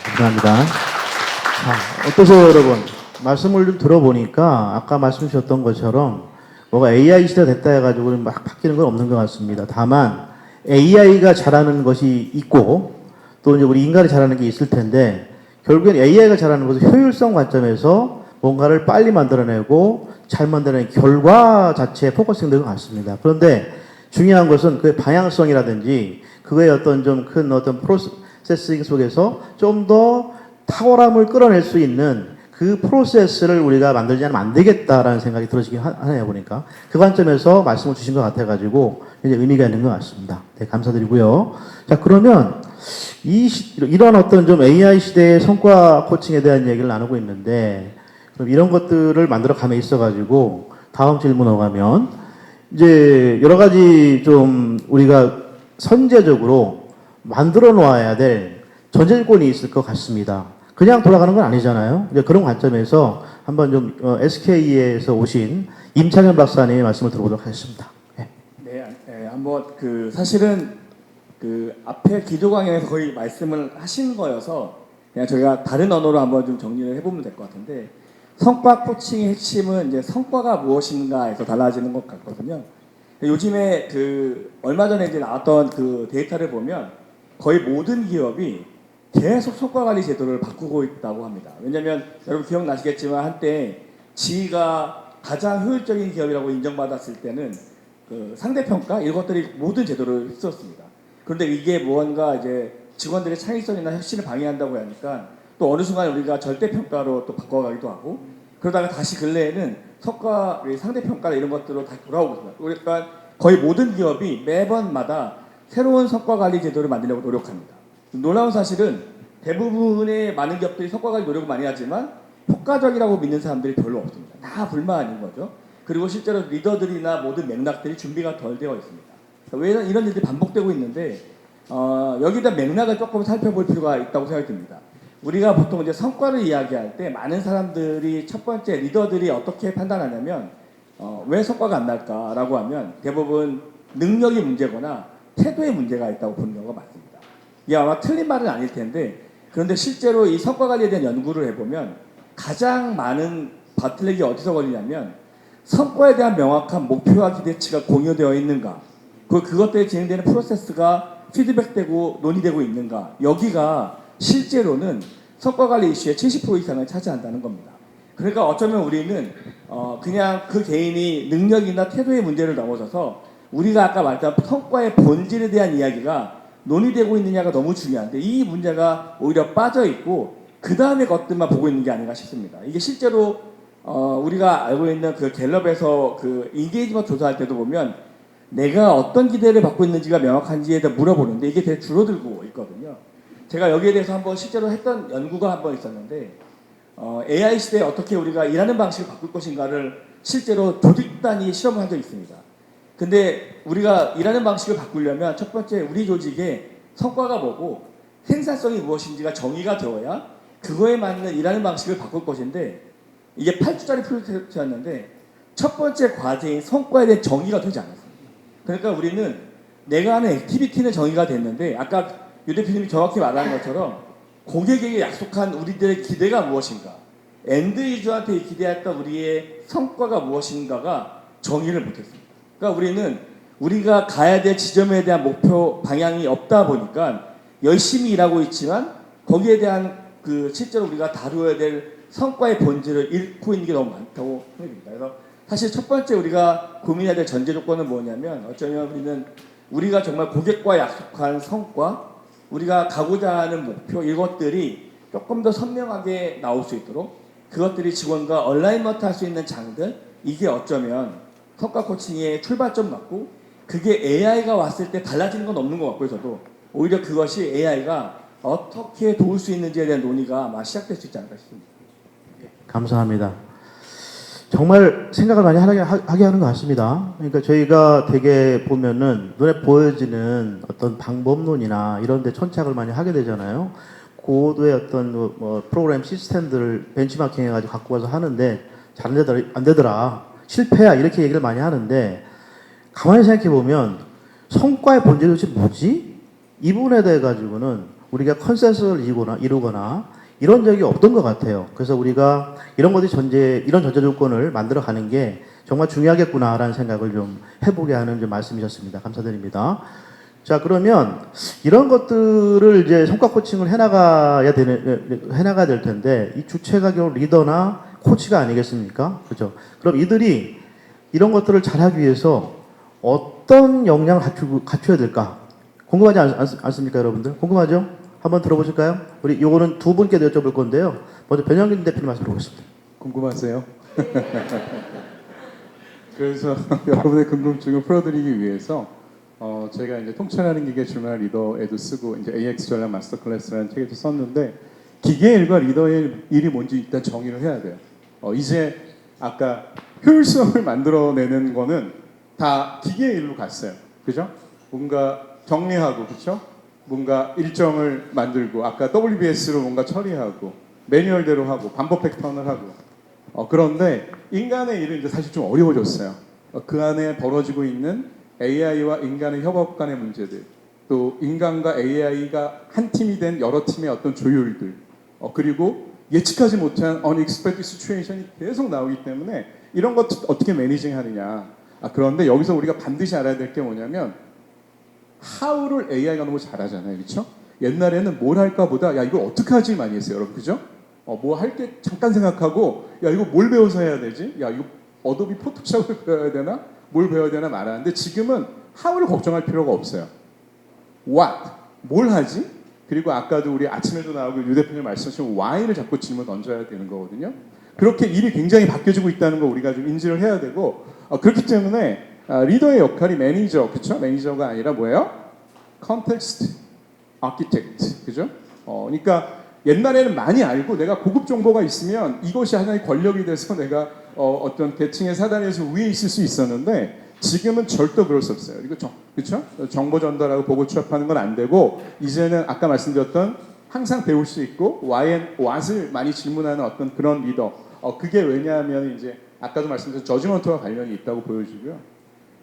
감사합니다. 자, 어떠세요 여러분? 말씀을 좀 들어보니까 아까 말씀 주셨던 것처럼 뭐가 AI 시대가 됐다 해가지고 막 바뀌는 건 없는 것 같습니다. 다만 AI가 잘하는 것이 있고 또 이제 우리 인간이 잘하는 게 있을 텐데 결국엔 AI가 잘하는 것은 효율성 관점에서 뭔가를 빨리 만들어내고 잘 만들어낸 결과 자체에 포커싱 되는 것 같습니다. 그런데 중요한 것은 그의 방향성이라든지 그의 어떤 좀 큰 어떤 프로세싱 속에서 좀 더 탁월함을 끌어낼 수 있는 그 프로세스를 우리가 만들지 않으면 안 되겠다라는 생각이 들어지긴 하네요, 보니까. 그 관점에서 말씀을 주신 것 같아가지고, 굉장히 의미가 있는 것 같습니다. 네, 감사드리고요. 자, 그러면, 이런 어떤 좀 AI 시대의 성과 코칭에 대한 얘기를 나누고 있는데, 그럼 이런 것들을 만들어 감에 있어가지고, 다음 질문 넘어가면, 이제 여러 가지 좀 우리가 선제적으로 만들어 놓아야 될 전제조건이 있을 것 같습니다. 그냥 돌아가는 건 아니잖아요. 이제 그런 관점에서 한번 좀 SK에서 오신 임창현 박사님의 말씀을 들어보도록 하겠습니다. 네. 네, 한번 사실은 앞에 기조 강연에서 거의 말씀을 하신 거여서 그냥 저희가 다른 언어로 한번 좀 정리를 해보면 될 것 같은데 성과 코칭의 핵심은 이제 성과가 무엇인가에서 달라지는 것 같거든요. 요즘에 얼마 전에 이제 나왔던 그 데이터를 보면 거의 모든 기업이 계속 성과 관리 제도를 바꾸고 있다고 합니다. 왜냐하면 여러분 기억나시겠지만 한때 지가 가장 효율적인 기업이라고 인정받았을 때는 상대평가 이런 것들이 모든 제도를 휩쓸었습니다. 그런데 이게 무언가 이제 직원들의 창의성이나 혁신을 방해한다고 하니까 또 어느 순간 우리가 절대평가로 또 바꿔가기도 하고 그러다가 다시 근래에는 성과 상대평가 이런 것들로 다시 돌아오고 있습니다. 그러니까 거의 모든 기업이 매번마다 새로운 성과 관리 제도를 만들려고 노력합니다. 놀라운 사실은 대부분의 많은 기업들이 성과 관리 노력을 많이 하지만 효과적이라고 믿는 사람들이 별로 없습니다. 다 불만인 거죠. 그리고 실제로 리더들이나 모든 맥락들이 준비가 덜 되어 있습니다. 왜 이런 일들이 반복되고 있는데 여기다 맥락을 조금 살펴볼 필요가 있다고 생각이 듭니다. 우리가 보통 이제 성과를 이야기할 때 많은 사람들이 첫 번째 리더들이 어떻게 판단하냐면 왜 성과가 안 날까라고 하면 대부분 능력이 문제거나 태도의 문제가 있다고 보는 경우가 많습니다. 이게 아마 틀린 말은 아닐 텐데 그런데 실제로 이 성과 관리에 대한 연구를 해보면 가장 많은 바틀렉이 어디서 걸리냐면 성과에 대한 명확한 목표와 기대치가 공유되어 있는가 그것들이 진행되는 프로세스가 피드백되고 논의되고 있는가 여기가 실제로는 성과 관리 이슈의 70% 이상을 차지한다는 겁니다. 그러니까 어쩌면 우리는 그냥 그 개인이 능력이나 태도의 문제를 넘어서서 우리가 아까 말했던 성과의 본질에 대한 이야기가 논의되고 있느냐가 너무 중요한데 이 문제가 오히려 빠져있고 그 다음에 것들만 보고 있는 게 아닌가 싶습니다. 이게 실제로 우리가 알고 있는 그 갤럽에서 그 인게이지먼트 조사할 때도 보면 내가 어떤 기대를 받고 있는지가 명확한지에 대해 물어보는데 이게 되게 줄어들고 있거든요. 제가 여기에 대해서 한번 실제로 했던 연구가 한번 있었는데 AI 시대에 어떻게 우리가 일하는 방식을 바꿀 것인가를 실제로 조직 단위 실험을 한 적이 있습니다. 근데 우리가 일하는 방식을 바꾸려면 첫 번째 우리 조직의 성과가 뭐고 생산성이 무엇인지가 정의가 되어야 그거에 맞는 일하는 방식을 바꿀 것인데 이게 8주짜리 프로젝트였는데 첫 번째 과제인 성과에 대한 정의가 되지 않았습니다. 그러니까 우리는 내가 하는 액티비티는 정의가 됐는데 아까 유 대표님이 정확히 말한 것처럼 고객에게 약속한 우리들의 기대가 무엇인가 엔드 유저한테 기대했던 우리의 성과가 무엇인가가 정의를 못했습니다. 그러니까 우리는 우리가 가야 될 지점에 대한 목표 방향이 없다 보니까 열심히 일하고 있지만 거기에 대한 실제로 우리가 다루어야 될 성과의 본질을 잃고 있는 게 너무 많다고 생각합니다. 그래서 사실 첫 번째 우리가 고민해야 될 전제 조건은 뭐냐면 어쩌면 우리가 정말 고객과 약속한 성과 우리가 가고자 하는 목표 이것들이 조금 더 선명하게 나올 수 있도록 그것들이 직원과 얼라이먼트 할 수 있는 장들 이게 어쩌면 성과 코칭의 출발점 같고 그게 AI가 왔을 때 달라지는 건 없는 것 같고요. 저도 오히려 그것이 AI가 어떻게 도울 수 있는지에 대한 논의가 아마 시작될 수 있지 않을까 싶습니다. 감사합니다. 정말 생각을 많이 하게 하는 것 같습니다. 그러니까 저희가 되게 보면은 눈에 보여지는 어떤 방법론이나 이런 데 천착을 많이 하게 되잖아요. 고도의 어떤 프로그램 시스템들을 벤치마킹 해가지고 갖고 와서 하는데 잘 안 되더라. 실패야. 이렇게 얘기를 많이 하는데 가만히 생각해 보면 성과의 본질이 도대체 뭐지? 이 부분에 대해 가지고는 우리가 컨센서스를 이루거나 이런 적이 없던 것 같아요. 그래서 우리가 이런 것들이 이런 전제 조건을 만들어 가는 게 정말 중요하겠구나라는 생각을 좀 해보게 하는 좀 말씀이셨습니다. 감사드립니다. 자, 그러면 이런 것들을 이제 성과 코칭을 해나가야 될 텐데 이 주체가 결국 리더나 코치가 아니겠습니까? 그렇죠? 그럼 이들이 이런 것들을 잘하기 위해서 어떤 역량을 갖춰야 될까? 궁금하지 않습니까, 여러분들? 궁금하죠? 한번 들어보실까요? 우리 요거는 두 분께 여쭤볼 건데요. 먼저 변영균 대표님 말씀 보겠습니다. 궁금하세요? 그래서 여러분의 궁금증을 풀어드리기 위해서 제가 이제 통찰하는 기계 줄만 리더에도 쓰고 이제 AX 전략 마스터 클래스라는 책에도 썼는데 기계 일과 리더의 일이 뭔지 일단 정의를 해야 돼요. 이제 아까 효율성을 만들어내는 거는 다 기계의 일로 갔어요. 그죠? 뭔가 정리하고, 그죠? 뭔가 일정을 만들고, 아까 WBS로 뭔가 처리하고, 매뉴얼대로 하고, 반복 패턴을 하고. 그런데 인간의 일은 이제 사실 좀 어려워졌어요. 그 안에 벌어지고 있는 AI와 인간의 협업 간의 문제들, 또 인간과 AI가 한 팀이 된 여러 팀의 어떤 조율들, 그리고 예측하지 못한 unexpected situation이 계속 나오기 때문에 이런 것 어떻게 매니징 하느냐. 그런데 여기서 우리가 반드시 알아야 될 게 뭐냐면 how를 AI가 너무 잘하잖아요. 그렇죠? 옛날에는 뭘 할까 보다 야 이걸 어떻게 하지 많이 했어요. 여러분. 그죠? 뭐 할 게 잠깐 생각하고 야 이거 뭘 배워서 해야 되지? 야 이거 어도비 포토샵을 배워야 되나? 뭘 배워야 되나 말하는데 지금은 how를 걱정할 필요가 없어요. what? 뭘 하지? 그리고 아까도 우리 아침에도 나오고 유 대표님 말씀하신 why를 자꾸 질문 던져야 되는 거거든요. 그렇게 일이 굉장히 바뀌어지고 있다는 거 우리가 좀 인지를 해야 되고 그렇기 때문에 리더의 역할이 매니저, 그렇죠? 매니저가 아니라 뭐예요? 컨텍스트 아키텍트, 그죠? 그러니까 옛날에는 많이 알고 내가 고급 정보가 있으면 이것이 하나의 권력이 돼서 내가 어떤 계층의 사단에서 위에 있을 수 있었는데 지금은 절대 그럴 수 없어요. 이거 그렇죠? 정보 전달하고 보고 취합하는 건 안 되고 이제는 아까 말씀드렸던 항상 배울 수 있고 what을 많이 질문하는 어떤 그런 리더. 그게 왜냐하면 이제 아까도 말씀드린 저지먼트와 관련이 있다고 보여지고요.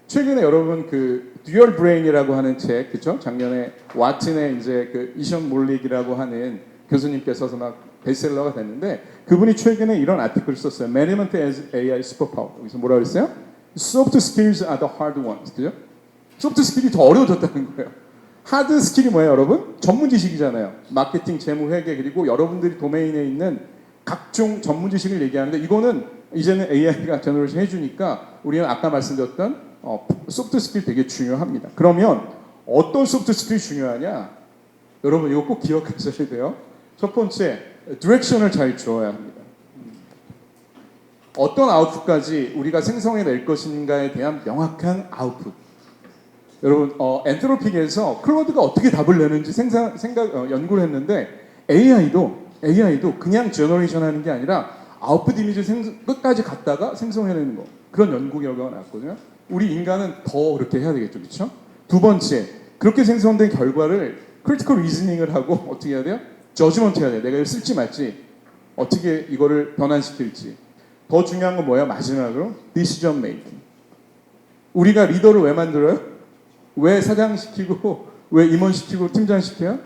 최근에 여러분 그 듀얼 브레인이라고 하는 책, 그렇죠? 작년에 왓슨의 이제 그 이션 몰릭이라고 하는 교수님께서 막 베스트셀러가 됐는데 그분이 최근에 이런 아티클을 썼어요. Management as AI Superpower. 여기서 뭐라 그랬어요? Soft skills are the hard ones. 그죠? 소프트 스킬이 더 어려워졌다는 거예요. 하드 스킬이 뭐예요, 여러분? 전문 지식이잖아요. 마케팅, 재무, 회계 그리고 여러분들이 도메인에 있는 각종 전문 지식을 얘기하는데 이거는 이제는 AI가 제너레이션 해주니까 우리는 아까 말씀드렸던 소프트 스킬 되게 중요합니다. 그러면 어떤 소프트 스킬이 중요하냐? 여러분 이거 꼭 기억하셔야 돼요. 첫 번째, 디렉션을 잘 주어야 합니다. 어떤 아웃풋까지 우리가 생성해낼 것인가에 대한 명확한 아웃풋. 여러분, 엔트로픽에서 클로드가 어떻게 답을 내는지 연구를 했는데 AI도 그냥 제너레이션 하는 게 아니라 아웃풋 이미지를 끝까지 갔다가 생성해내는 거. 그런 연구 결과가 나왔거든요. 우리 인간은 더 그렇게 해야 되겠죠. 그렇죠? 두 번째, 그렇게 생성된 결과를 크리티컬 리즈닝을 하고 어떻게 해야 돼요? 저지먼트 해야 돼요. 내가 이걸 쓸지 말지, 어떻게 이거를 변환시킬지. 더 중요한 건 뭐야? 마지막으로 decision making. 우리가 리더를 왜 만들어요? 왜 사장시키고 왜 임원시키고 팀장시켜요?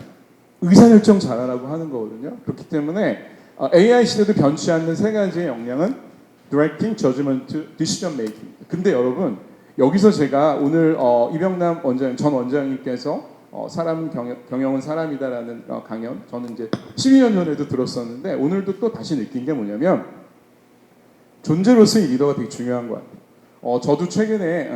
의사결정 잘하라고 하는 거거든요. 그렇기 때문에 AI 시대도 변치 않는 세 가지의 역량은 directing, judgment, decision making. 근데 여러분 여기서 제가 오늘 이병남 전 원장님께서 사람 경영은 사람이다라는 강연 저는 이제 12년 전에도 들었었는데 오늘도 또 다시 느낀 게 뭐냐면 존재로서의 리더가 되게 중요한 것 같아요. 저도 최근에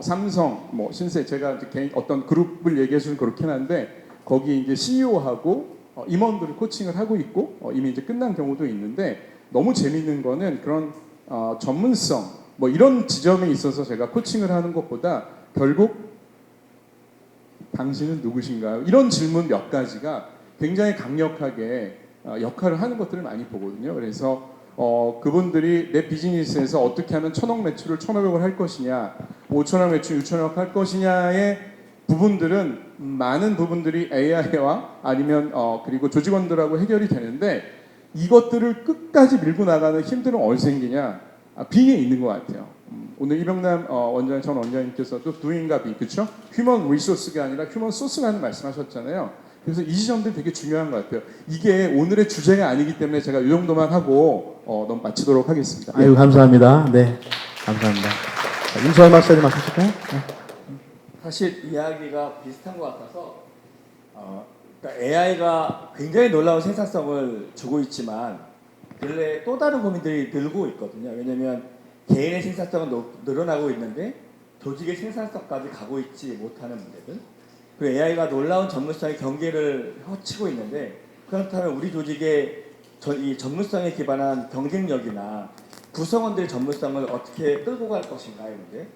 삼성, 신세 제가 이제 개인 어떤 그룹을 얘기해 주는 그렇긴 한데 거기 이제 CEO하고 임원들을 코칭을 하고 있고 이미 이제 끝난 경우도 있는데 너무 재밌는 거는 그런 전문성 이런 지점에 있어서 제가 코칭을 하는 것보다 결국 당신은 누구신가요? 이런 질문 몇 가지가 굉장히 강력하게 역할을 하는 것들을 많이 보거든요. 그래서 그분들이 내 비즈니스에서 어떻게 하면 1,000억 매출을 1,500을 할 것이냐, 5,000억 매출 6,000억 할 것이냐의 부분들은 많은 부분들이 AI와 아니면 그리고 조직원들하고 해결이 되는데 이것들을 끝까지 밀고 나가는 힘들은 어디서 생기냐? B에 있는 것 같아요. 오늘 이병남 전 원장님께서도 doing과 be, 그렇죠? 휴먼 리소스가 아니라 휴먼 소스라는 말씀하셨잖아요. 그래서 이 지점들이 되게 중요한 것 같아요. 이게 오늘의 주제가 아니기 때문에 제가 이 정도만 하고 너무 마치도록 하겠습니다. 아유 감사합니다. 네, 감사합니다. 임소환 박사님 하실까요? 네. 사실 이야기가 비슷한 것 같아서 그러니까 AI가 굉장히 놀라운 생산성을 주고 있지만 근래 또 다른 고민들이 늘고 있거든요. 왜냐하면 개인의 생산성은 늘어나고 있는데 조직의 생산성까지 가고 있지 못하는 문제들. 그리고 AI가 놀라운 전문성의 경계를 헤치고 있는데 그렇다면 우리 조직의 이 전문성에 기반한 경쟁력이나 구성원들의 전문성을 어떻게 끌고 갈 것인가의 문제.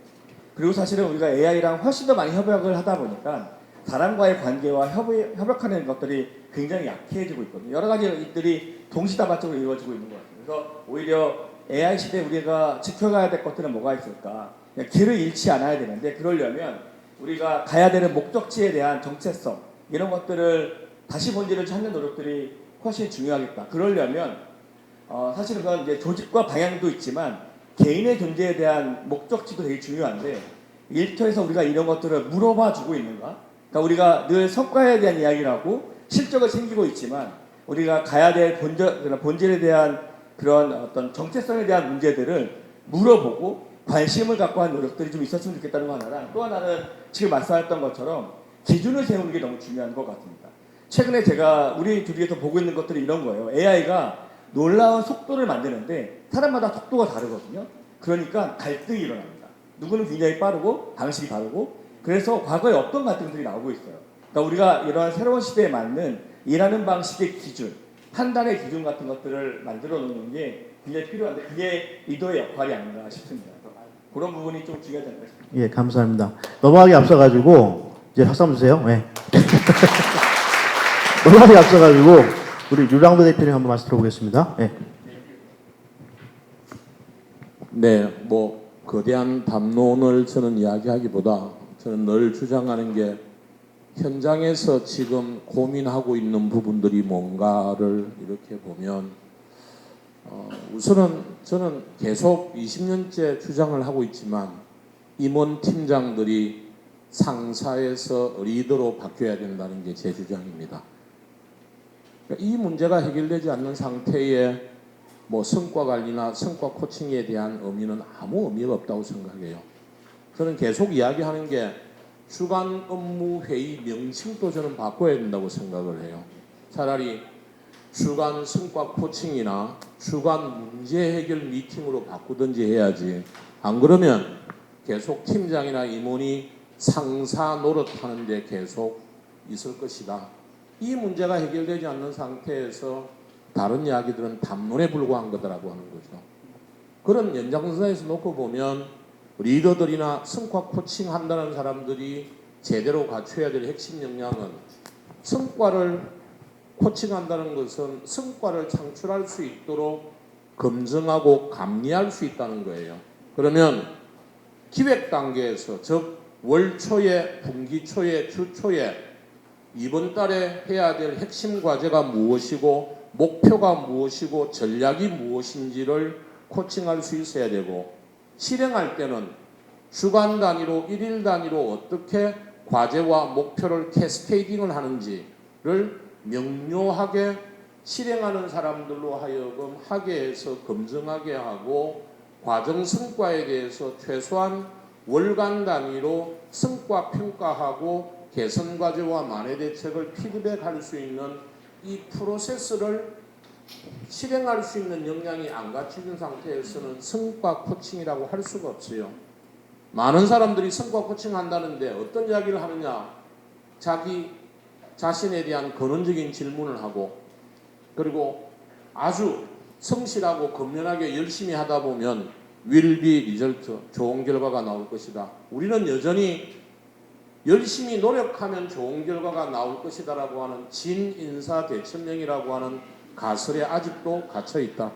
그리고 사실은 우리가 AI랑 훨씬 더 많이 협력을 하다 보니까 사람과의 관계와 협력하는 것들이 굉장히 약해지고 있거든요. 여러 가지 일들이 동시다발적으로 이루어지고 있는 것 같아요. 그래서 오히려 AI 시대에 우리가 지켜가야 될 것들은 뭐가 있을까? 그냥 길을 잃지 않아야 되는데 그러려면 우리가 가야 되는 목적지에 대한 정체성 이런 것들을 다시 본질을 찾는 노력들이 훨씬 중요하겠다. 그러려면 사실은 그건 이제 조직과 방향도 있지만 개인의 존재에 대한 목적지도 되게 중요한데 일터에서 우리가 이런 것들을 물어봐주고 있는가? 그러니까 우리가 늘 성과에 대한 이야기를 하고 실적을 챙기고 있지만 우리가 가야 될 본질에 대한 그런 어떤 정체성에 대한 문제들을 물어보고 관심을 갖고 한 노력들이 좀 있었으면 좋겠다는 거 하나랑 또 하나는 지금 말씀하셨던 것처럼 기준을 세우는 게 너무 중요한 것 같습니다. 최근에 제가 우리 둘이서 보고 있는 것들이 이런 거예요. AI가 놀라운 속도를 만드는데 사람마다 속도가 다르거든요. 그러니까 갈등이 일어납니다. 누구는 굉장히 빠르고 방식이 다르고 그래서 과거에 없던 갈등들이 나오고 있어요. 그러니까 우리가 이러한 새로운 시대에 맞는 일하는 방식의 기준, 판단의 기준 같은 것들을 만들어 놓는 게 굉장히 필요한데 그게 리더의 역할이 아닌가 싶습니다. 그런 부분이 좀 중요하지 않을까 싶습니다. 예, 감사합니다. 넘어가기 앞서가지고 이제 박수 한번 주세요. 네. 넘어가기 앞서가지고 우리 류랑도 대표님 한번 말씀 들어보겠습니다. 네. 네, 뭐 거대한 담론을 저는 이야기하기보다 저는 늘 주장하는 게 현장에서 지금 고민하고 있는 부분들이 뭔가를 이렇게 보면 우선은 저는 계속 20년째 주장을 하고 있지만 임원 팀장들이 상사에서 리더로 바뀌어야 된다는 게 제 주장입니다. 그러니까 이 문제가 해결되지 않는 상태에 뭐 성과 관리나 성과 코칭에 대한 의미는 아무 의미가 없다고 생각해요. 저는 계속 이야기하는 게 주간 업무 회의 명칭도 저는 바꿔야 된다고 생각을 해요. 차라리 주간 성과 코칭이나 주간 문제 해결 미팅으로 바꾸든지 해야지. 안 그러면 계속 팀장이나 임원이 상사 노릇하는데 계속 있을 것이다. 이 문제가 해결되지 않는 상태에서 다른 이야기들은 담론에 불과한 거다라고 하는 거죠. 그런 연장선에서 놓고 보면 리더들이나 성과 코칭 한다는 사람들이 제대로 갖춰야 될 핵심 역량은 성과를 코칭한다는 것은 성과를 창출할 수 있도록 검증하고 감리할 수 있다는 거예요. 그러면 기획 단계에서 즉 월 초에, 분기 초에, 주 초에 이번 달에 해야 될 핵심 과제가 무엇이고 목표가 무엇이고 전략이 무엇인지를 코칭할 수 있어야 되고 실행할 때는 주간 단위로 일일 단위로 어떻게 과제와 목표를 캐스케이딩을 하는지를 명료하게 실행하는 사람들로 하여금 하게 해서 검증하게 하고 과정 성과에 대해서 최소한 월간 단위로 성과 평가하고 개선 과제와 만회 대책을 피드백할 수 있는 이 프로세스를 실행할 수 있는 역량이 안 갖춰진 상태에서는 성과 코칭이라고 할 수가 없어요. 많은 사람들이 성과 코칭 한다는데 어떤 이야기를 하느냐? 자기 자신에 대한 근원적인 질문을 하고 그리고 아주 성실하고 건면하게 열심히 하다 보면 will be result, 좋은 결과가 나올 것이다. 우리는 여전히 열심히 노력하면 좋은 결과가 나올 것이다 라고 하는 진인사대천명이라고 하는 가설에 아직도 갇혀 있다.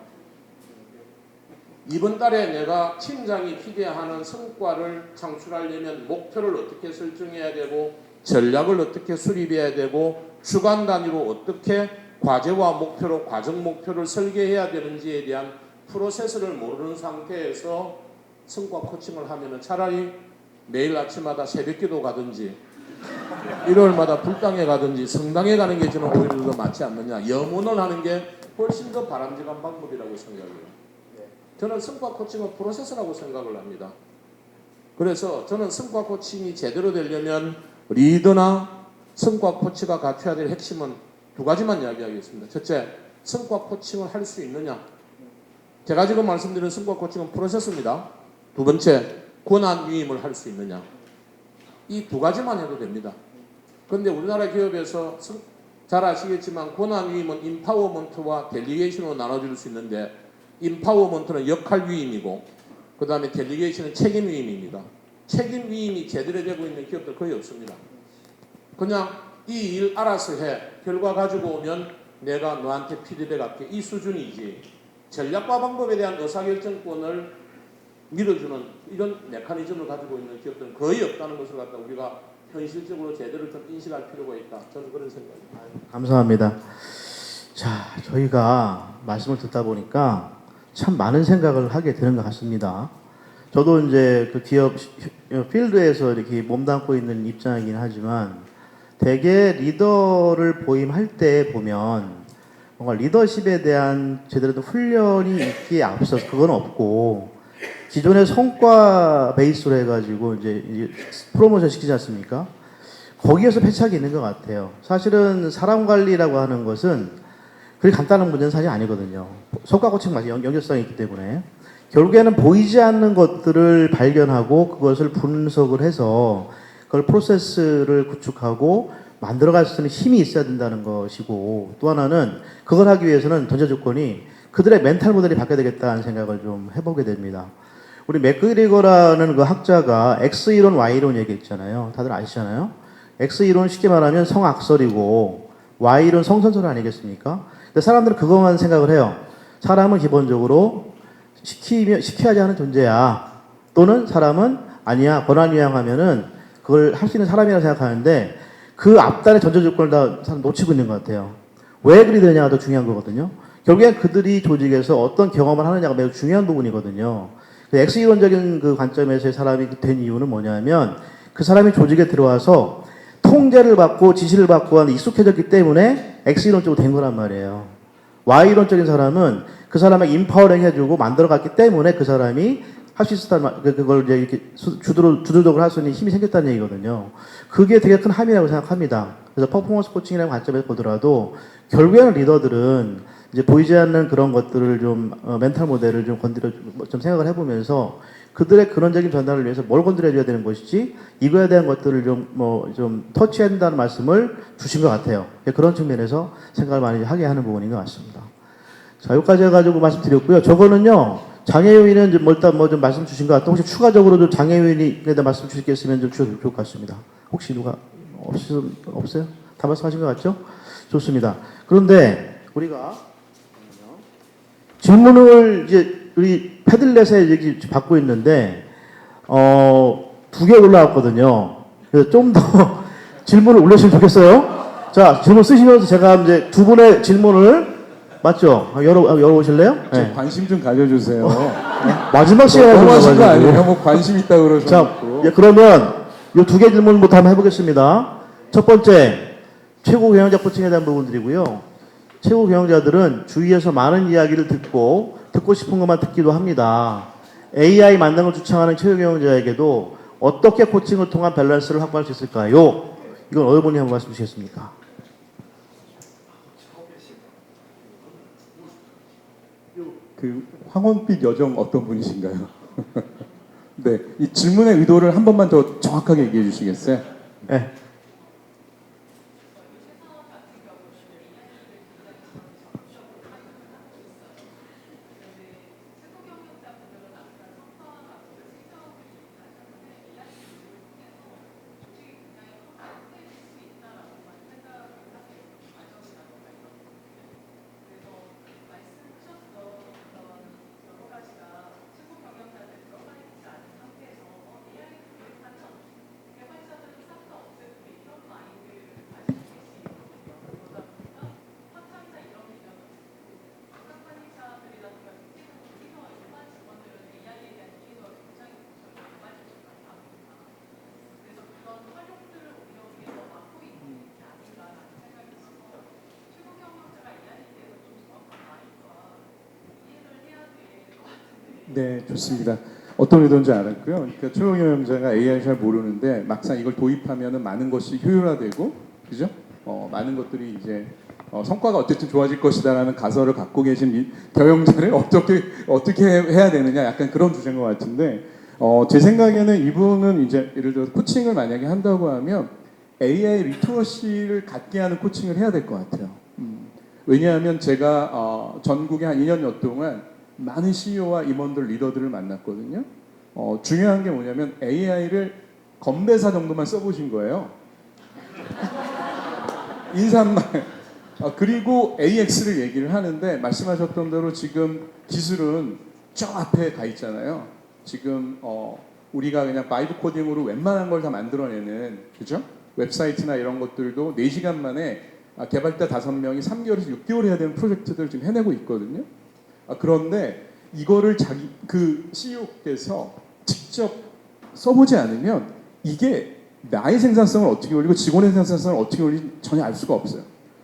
이번 달에 내가 팀장이 기대하는 성과를 창출하려면 목표를 어떻게 설정해야 되고 전략을 어떻게 수립해야 되고 주간 단위로 어떻게 과제와 목표로 과정 목표를 설계해야 되는지에 대한 프로세스를 모르는 상태에서 성과 코칭을 하면 차라리 매일 아침마다 새벽기도 가든지 일요일마다 불당에 가든지 성당에 가는 게 저는 오히려 더 맞지 않느냐. 염원을 하는 게 훨씬 더 바람직한 방법이라고 생각해요. 저는 성과 코칭은 프로세스라고 생각을 합니다. 그래서 저는 성과 코칭이 제대로 되려면 리더나 성과 코치가 갖춰야 될 핵심은 두 가지만 이야기하겠습니다. 첫째, 성과 코칭을 할 수 있느냐. 제가 지금 말씀드린 성과 코칭은 프로세스입니다. 두 번째, 권한 위임을 할 수 있느냐. 이 두 가지만 해도 됩니다. 그런데 우리나라 기업에서 잘 아시겠지만 권한 위임은 인파워먼트와 델리게이션으로 나눠질 수 있는데 인파워먼트는 역할 위임이고 그 다음에 델리게이션은 책임 위임입니다. 책임 위임이 제대로 되고 있는 기업들 거의 없습니다. 그냥 이 일 알아서 해. 결과 가지고 오면 내가 너한테 피드백할게. 이 수준이지. 전략과 방법에 대한 의사결정권을 밀어주는 이런 메커니즘을 가지고 있는 기업들은 거의 없다는 것을 갖다 우리가 현실적으로 제대로 좀 인식할 필요가 있다. 저는 그런 생각입니다. 감사합니다. 자, 저희가 말씀을 듣다 보니까 참 많은 생각을 하게 되는 것 같습니다. 저도 이제 그 기업 필드에서 이렇게 몸담고 있는 입장이긴 하지만 대개 리더를 보임할 때 보면 뭔가 리더십에 대한 제대로 된 훈련이 있기에 앞서서 그건 없고 기존의 성과 베이스로 해가지고 이제 프로모션 시키지 않습니까? 거기에서 패착이 있는 것 같아요. 사실은 사람 관리라고 하는 것은 그리 간단한 문제는 사실 아니거든요. 성과 고칭 맞이 연결성이 있기 때문에 결국에는 보이지 않는 것들을 발견하고 그것을 분석을 해서 그걸 프로세스를 구축하고 만들어갈 수 있는 힘이 있어야 된다는 것이고 또 하나는 그걸 하기 위해서는 전제 조건이 그들의 멘탈 모델이 바뀌어야 되겠다는 생각을 좀 해보게 됩니다. 우리 맥그리거라는 그 학자가 X이론, Y이론 얘기했잖아요. 다들 아시잖아요. X이론 쉽게 말하면 성악설이고 Y이론 성선설 아니겠습니까? 근데 사람들은 그것만 생각을 해요. 사람은 기본적으로 시켜야지 하는 존재야. 또는 사람은 아니야. 권한위양하면은 그걸 할 수 있는 사람이라고 생각하는데 그 앞단의 전제 조건을 다 사람 놓치고 있는 것 같아요. 왜 그리 되냐가 더 중요한 거거든요. 결국엔 그들이 조직에서 어떤 경험을 하느냐가 매우 중요한 부분이거든요. X이론적인 그 관점에서의 사람이 된 이유는 뭐냐면 그 사람이 조직에 들어와서 통제를 받고 지시를 받고 하는 익숙해졌기 때문에 X이론적으로 된 거란 말이에요. Y이론적인 사람은 그 사람을 인파워링 해주고 만들어갔기 때문에 그 사람이 할 수 있었다는 그걸 이제 이렇게 주도적으로 할 수 있는 힘이 생겼다는 얘기거든요. 그게 되게 큰 함이라고 생각합니다. 그래서 퍼포먼스 코칭이라는 관점에서 보더라도 결국에는 리더들은 이제 보이지 않는 그런 것들을 좀 멘탈 모델을 좀 건드려 좀 생각을 해보면서 그들의 근원적인 전달을 위해서 뭘 건드려줘야 되는 것이지 이거에 대한 것들을 좀 터치해야 된다는 말씀을 주신 것 같아요. 그런 측면에서 생각을 많이 하게 하는 부분인 것 같습니다. 자, 여기까지 해가지고 말씀드렸고요. 저거는요. 장애 요인은 일단 좀 말씀 주신 것 같아요. 혹시 추가적으로 좀 장애 요인에 대한 말씀 주실 게 있으면 좀 주셔도 좋을 것 같습니다. 혹시 누가 없어요? 다 말씀하신 것 같죠? 좋습니다. 그런데 우리가 질문을 이제 우리 패들렛에 얘기 받고 있는데 2개 올라왔거든요. 그래서 좀 더 질문을 올려주시면 좋겠어요. 자, 질문 쓰시면서 제가 이제 두 분의 질문을 맞죠? 열어보실래요? 네. 관심 좀 가져주세요. 마지막 시간에 너무 하신 거 가지고. 아니에요? 뭐 관심 있다 자, 그러셔서. 예, 그러면 이 2개 질문부터 한번 해보겠습니다. 첫 번째, 최고 경영자 코칭에 대한 부분들이고요. 최고 경영자들은 주위에서 많은 이야기를 듣고 싶은 것만 듣기도 합니다. AI 만능을 주창하는 최고 경영자에게도 어떻게 코칭을 통한 밸런스를 확보할 수 있을까요? 이건 어느 분이 한번 말씀 주시겠습니까? 그 황혼빛 여정 어떤 분이신가요? 네, 이 질문의 의도를 한 번만 더 정확하게 얘기해 주시겠어요? 네. 네, 좋습니다. 어떤 의도인지 알았고요. 그러니까 최고 경영자가 AI를 잘 모르는데 막상 이걸 도입하면은 많은 것이 효율화되고, 그죠? 많은 것들이 이제 성과가 어쨌든 좋아질 것이다라는 가설을 갖고 계신 이 경영자를 어떻게 해야 되느냐, 약간 그런 주제인 것 같은데, 제 생각에는 이분은 이제 예를 들어서 코칭을 만약에 한다고 하면 AI 리터러시를 갖게 하는 코칭을 해야 될 것 같아요. 왜냐하면 제가 전국에 한 2년여 동안 많은 CEO와 임원들, 리더들을 만났거든요. 중요한 게 뭐냐면 AI를 건배사 정도만 써보신 거예요. 인사말. 그리고 AX를 얘기를 하는데 말씀하셨던 대로 지금 기술은 저 앞에 가 있잖아요. 지금 우리가 그냥 바이브 코딩으로 웬만한 걸 다 만들어내는, 그죠? 웹사이트나 이런 것들도 4시간 만에 개발자 5명이 3개월에서 6개월 해야 되는 프로젝트들을 지금 해내고 있거든요. 그런데 이거를 그 CEO께서 직접 써보지 않으면 이게 나의 생산성을 어떻게 올리고 직원의 생산성을 어떻게 올리는지 전혀 알 수가 없어요.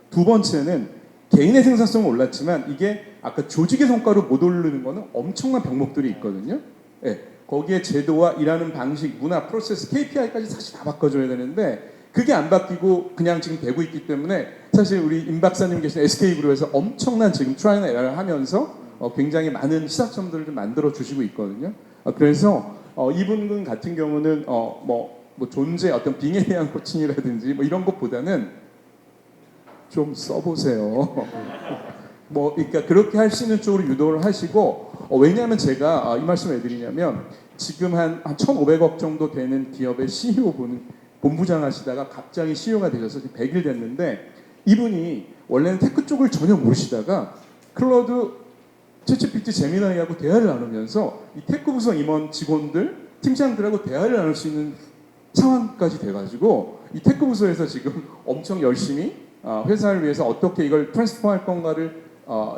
두 번째는 개인의 생산성은 올랐지만 이게 아까 조직의 성과로 못 오르는 거는 엄청난 병목들이 있거든요. 네, 거기에 제도와 일하는 방식, 문화, 프로세스, KPI까지 사실 다 바꿔줘야 되는데 그게 안 바뀌고 그냥 지금 되고 있기 때문에 사실 우리 임 박사님 계신 SK그룹에서 엄청난 지금 트라이나 에러를 하면서 굉장히 많은 시사점들을 좀 만들어 주시고 있거든요. 그래서 이분 같은 경우는 뭐 존재 어떤 빙에 대한 코칭이라든지 뭐 이런 것보다는 좀 써보세요. 그러니까 그렇게 할 수 있는 쪽으로 유도를 하시고 왜냐하면 제가 이 말씀을 해드리냐면 지금 한 1,500억 정도 되는 기업의 CEO 본부장 하시다가 갑자기 CEO가 되셔서 지금 100일 됐는데 이분이 원래는 테크 쪽을 전혀 모르시다가 클라우드 챗GPT 제미나이하고 대화를 나누면서 이 테크 부서 임원 직원들 팀장들하고 대화를 나눌 수 있는 상황까지 돼가지고 이 테크 부서에서 지금 엄청 열심히 회사를 위해서 어떻게 이걸 트랜스포할 건가를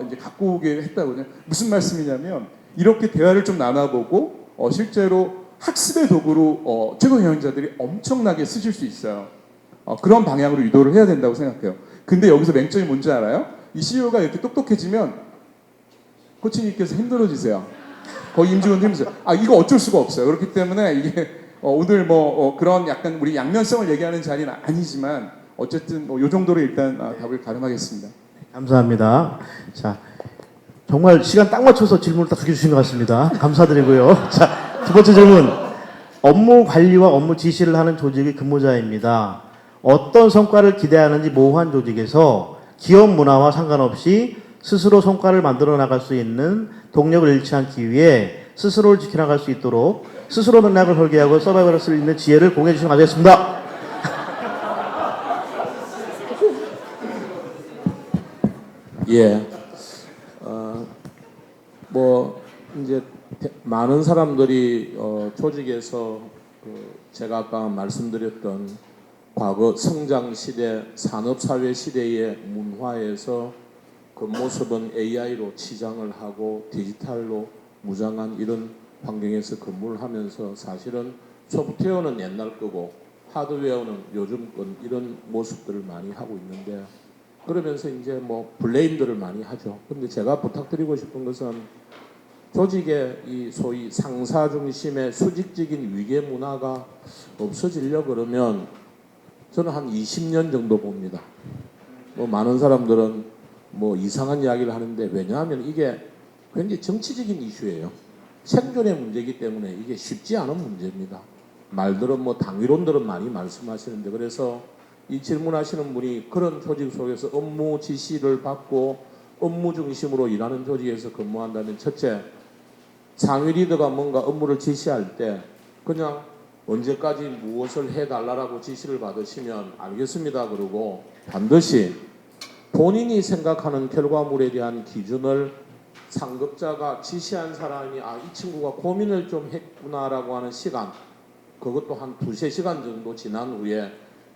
이제 갖고 오게 했다고요. 무슨 말씀이냐면 이렇게 대화를 좀 나눠보고 실제로 학습의 도구로 최고 경영자들이 엄청나게 쓰실 수 있어요. 그런 방향으로 유도를 해야 된다고 생각해요. 근데 여기서 맹점이 뭔지 알아요? 이 CEO가 이렇게 똑똑해지면 코치님께서 힘들어지세요. 거기 임직원도 힘드세요. 이거 어쩔 수가 없어요. 그렇기 때문에 이게 오늘 그런 약간 우리 양면성을 얘기하는 자리는 아니지만 어쨌든 이 정도로 일단 답을 가름하겠습니다. 감사합니다. 자, 정말 시간 딱 맞춰서 질문을 딱 2개 주신 것 같습니다. 감사드리고요. 자, 두 번째 질문. 업무 관리와 업무 지시를 하는 조직의 근무자입니다. 어떤 성과를 기대하는지 모호한 조직에서 기업 문화와 상관없이 스스로 성과를 만들어 나갈 수 있는 동력을 잃지 않기 위해 스스로를 지켜나갈 수 있도록 스스로 맥락을 설계하고 서바이벌을 쓸 수 있는 지혜를 공유해 주시면 감사하겠습니다. 예. 이제 많은 사람들이 조직에서 제가 아까 말씀드렸던 과거 성장 시대, 산업 사회 시대의 문화에서 그 모습은 AI로 치장을 하고 디지털로 무장한 이런 환경에서 근무를 하면서 사실은 소프트웨어는 옛날 거고 하드웨어는 요즘 건 이런 모습들을 많이 하고 있는데 그러면서 이제 블레임들을 많이 하죠. 근데 제가 부탁드리고 싶은 것은 조직의 이 소위 상사 중심의 수직적인 위계 문화가 없어지려고 그러면 저는 한 20년 정도 봅니다. 많은 사람들은 이상한 이야기를 하는데 왜냐하면 이게 굉장히 정치적인 이슈예요. 생존의 문제이기 때문에 이게 쉽지 않은 문제입니다. 말들은 당위론들은 많이 말씀하시는데 그래서 이 질문하시는 분이 그런 조직 속에서 업무 지시를 받고 업무 중심으로 일하는 조직에서 근무한다면 첫째, 상위 리더가 뭔가 업무를 지시할 때 그냥 언제까지 무엇을 해달라고 지시를 받으시면 알겠습니다 그러고 반드시 본인이 생각하는 결과물에 대한 기준을 상급자가 지시한 사람이 이 친구가 고민을 좀 했구나라고 하는 시간 그것도 한 2-3시간 정도 지난 후에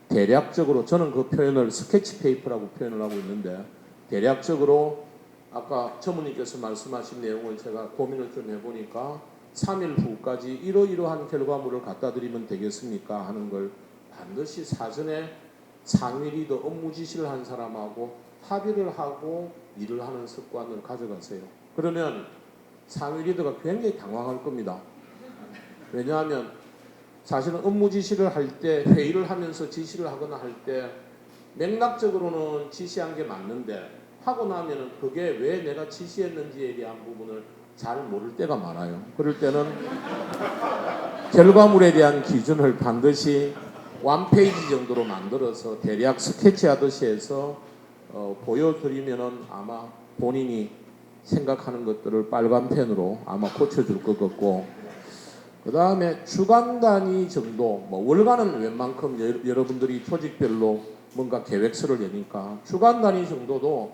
대략적으로 저는 그 표현을 스케치 페이퍼라고 표현을 하고 있는데 대략적으로 아까 전무님께서 말씀하신 내용을 제가 고민을 좀 해보니까 3일 후까지 이러이러한 결과물을 갖다 드리면 되겠습니까 하는 걸 반드시 사전에 상위 리더 업무 지시를 한 사람하고 합의를 하고 일을 하는 습관을 가져가세요. 그러면 상위 리더가 굉장히 당황할 겁니다. 왜냐하면 사실은 업무 지시를 할 때 회의를 하면서 지시를 하거나 할 때 맥락적으로는 지시한 게 맞는데 하고 나면은 그게 왜 내가 지시했는지에 대한 부분을 잘 모를 때가 많아요. 그럴 때는 결과물에 대한 기준을 반드시 원페이지 정도로 만들어서 대략 스케치하듯이 해서 보여드리면은 아마 본인이 생각하는 것들을 빨간 펜으로 아마 고쳐줄 것 같고, 그 다음에 주간 단위 정도, 뭐 월간은 웬만큼 여러분들이 조직별로 뭔가 계획서를 내니까 주간 단위 정도도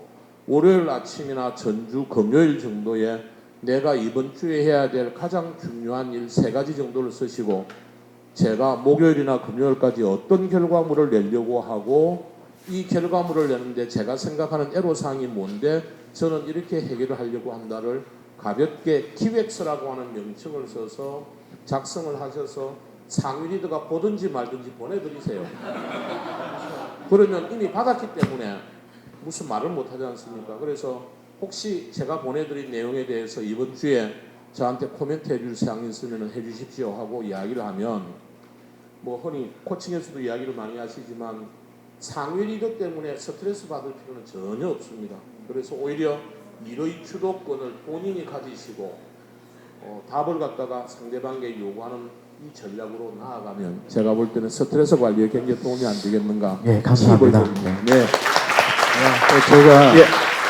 월요일 아침이나 전주 금요일 정도에 내가 이번 주에 해야 될 가장 중요한 일 3가지 정도를 쓰시고, 제가 목요일이나 금요일까지 어떤 결과물을 내려고 하고 이 결과물을 내는데 제가 생각하는 애로사항이 뭔데 저는 이렇게 해결을 하려고 한다를 가볍게 기획서라고 하는 명칭을 써서 작성을 하셔서 상위 리더가 보든지 말든지 보내드리세요. 그러면 이미 받았기 때문에 무슨 말을 못하지 않습니까? 그래서 혹시 제가 보내드린 내용에 대해서 이번 주에 저한테 코멘트 해줄 사항이 있으면 해주십시오 하고 이야기를 하면, 뭐 흔히 코칭에서도 이야기를 많이 하시지만 상위 리더 때문에 스트레스 받을 필요는 전혀 없습니다. 그래서 오히려 일의 주도권을 본인이 가지시고 답을 갖다가 상대방에게 요구하는 이 전략으로 나아가면 제가 볼 때는 스트레스 관리에 굉장히 도움이 안 되겠는가. 예, 감사합니다. 네.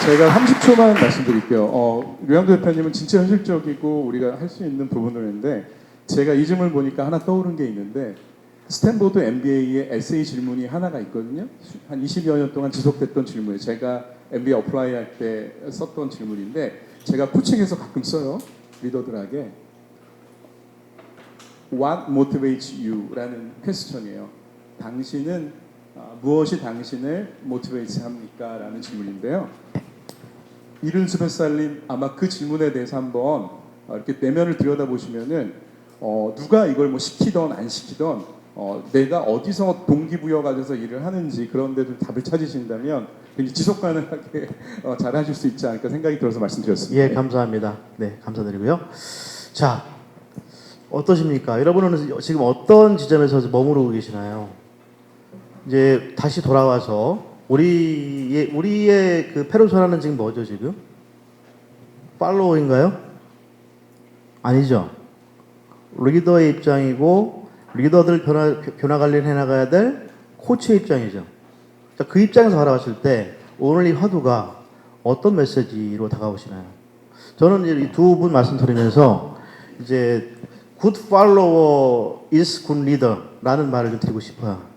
제가 30초만 말씀드릴게요. 류양도 대표님은 진짜 현실적이고 우리가 할 수 있는 부분을 했는데, 제가 이 질문을 보니까 하나 떠오른 게 있는데, 스탠포드 MBA의 에세이 질문이 하나가 있거든요. 한 20여 년 동안 지속됐던 질문이에요. 제가 MBA 어플라이 할 때 썼던 질문인데, 제가 코칭에서 가끔 써요. 리더들에게. What motivates you? 라는 퀘스천이에요. 당신은 무엇이 당신을 모티베이트 합니까? 라는 질문인데요. 이른수배 살림, 아마 그 질문에 대해서 한번 이렇게 내면을 들여다보시면은 누가 이걸 뭐 시키던 안 시키던 내가 어디서 동기부여가 돼서 일을 하는지 그런 데도 답을 찾으신다면 굉장히 지속 가능하게 잘 하실 수 있지 않을까 생각이 들어서 말씀드렸습니다. 예, 감사합니다. 네, 감사드리고요. 자, 어떠십니까? 여러분은 지금 어떤 지점에서 머무르고 계시나요? 이제 다시 돌아와서 우리의 그 페르소나는 지금 뭐죠, 지금? 팔로워인가요? 아니죠. 리더의 입장이고, 리더들 변화 관리를 해나가야 될 코치의 입장이죠. 자, 그 입장에서 바라봤을 때 오늘 이 화두가 어떤 메시지로 다가오시나요? 저는 이제 이 두 분 말씀 드리면서 이제 good follower is good leader라는 말을 좀 드리고 싶어요.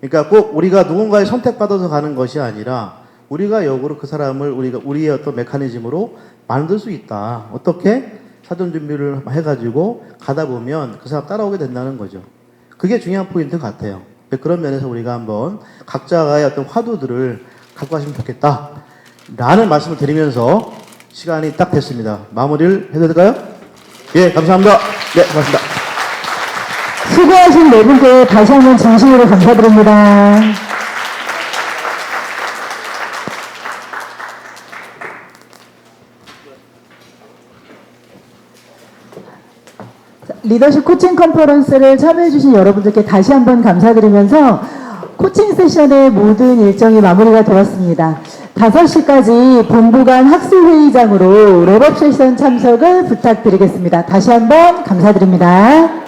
그러니까 꼭 우리가 누군가의 선택받아서 가는 것이 아니라 우리가 역으로 그 사람을 우리의 어떤 메커니즘으로 만들 수 있다. 어떻게? 사전 준비를 해가지고 가다 보면 그 사람 따라오게 된다는 거죠. 그게 중요한 포인트 같아요. 그런 면에서 우리가 한번 각자의 어떤 화두들을 갖고 가시면 좋겠다. 라는 말씀을 드리면서 시간이 딱 됐습니다. 마무리를 해도 될까요? 예, 감사합니다. 네, 고맙습니다. 수고하신 네 분께 다시 한번 진심으로 감사드립니다. 리더십 코칭 컨퍼런스를 참여해주신 여러분들께 다시 한번 감사드리면서 코칭 세션의 모든 일정이 마무리가 되었습니다. 5시까지 본부간 학술회의장으로 랩업 세션 참석을 부탁드리겠습니다. 다시 한번 감사드립니다.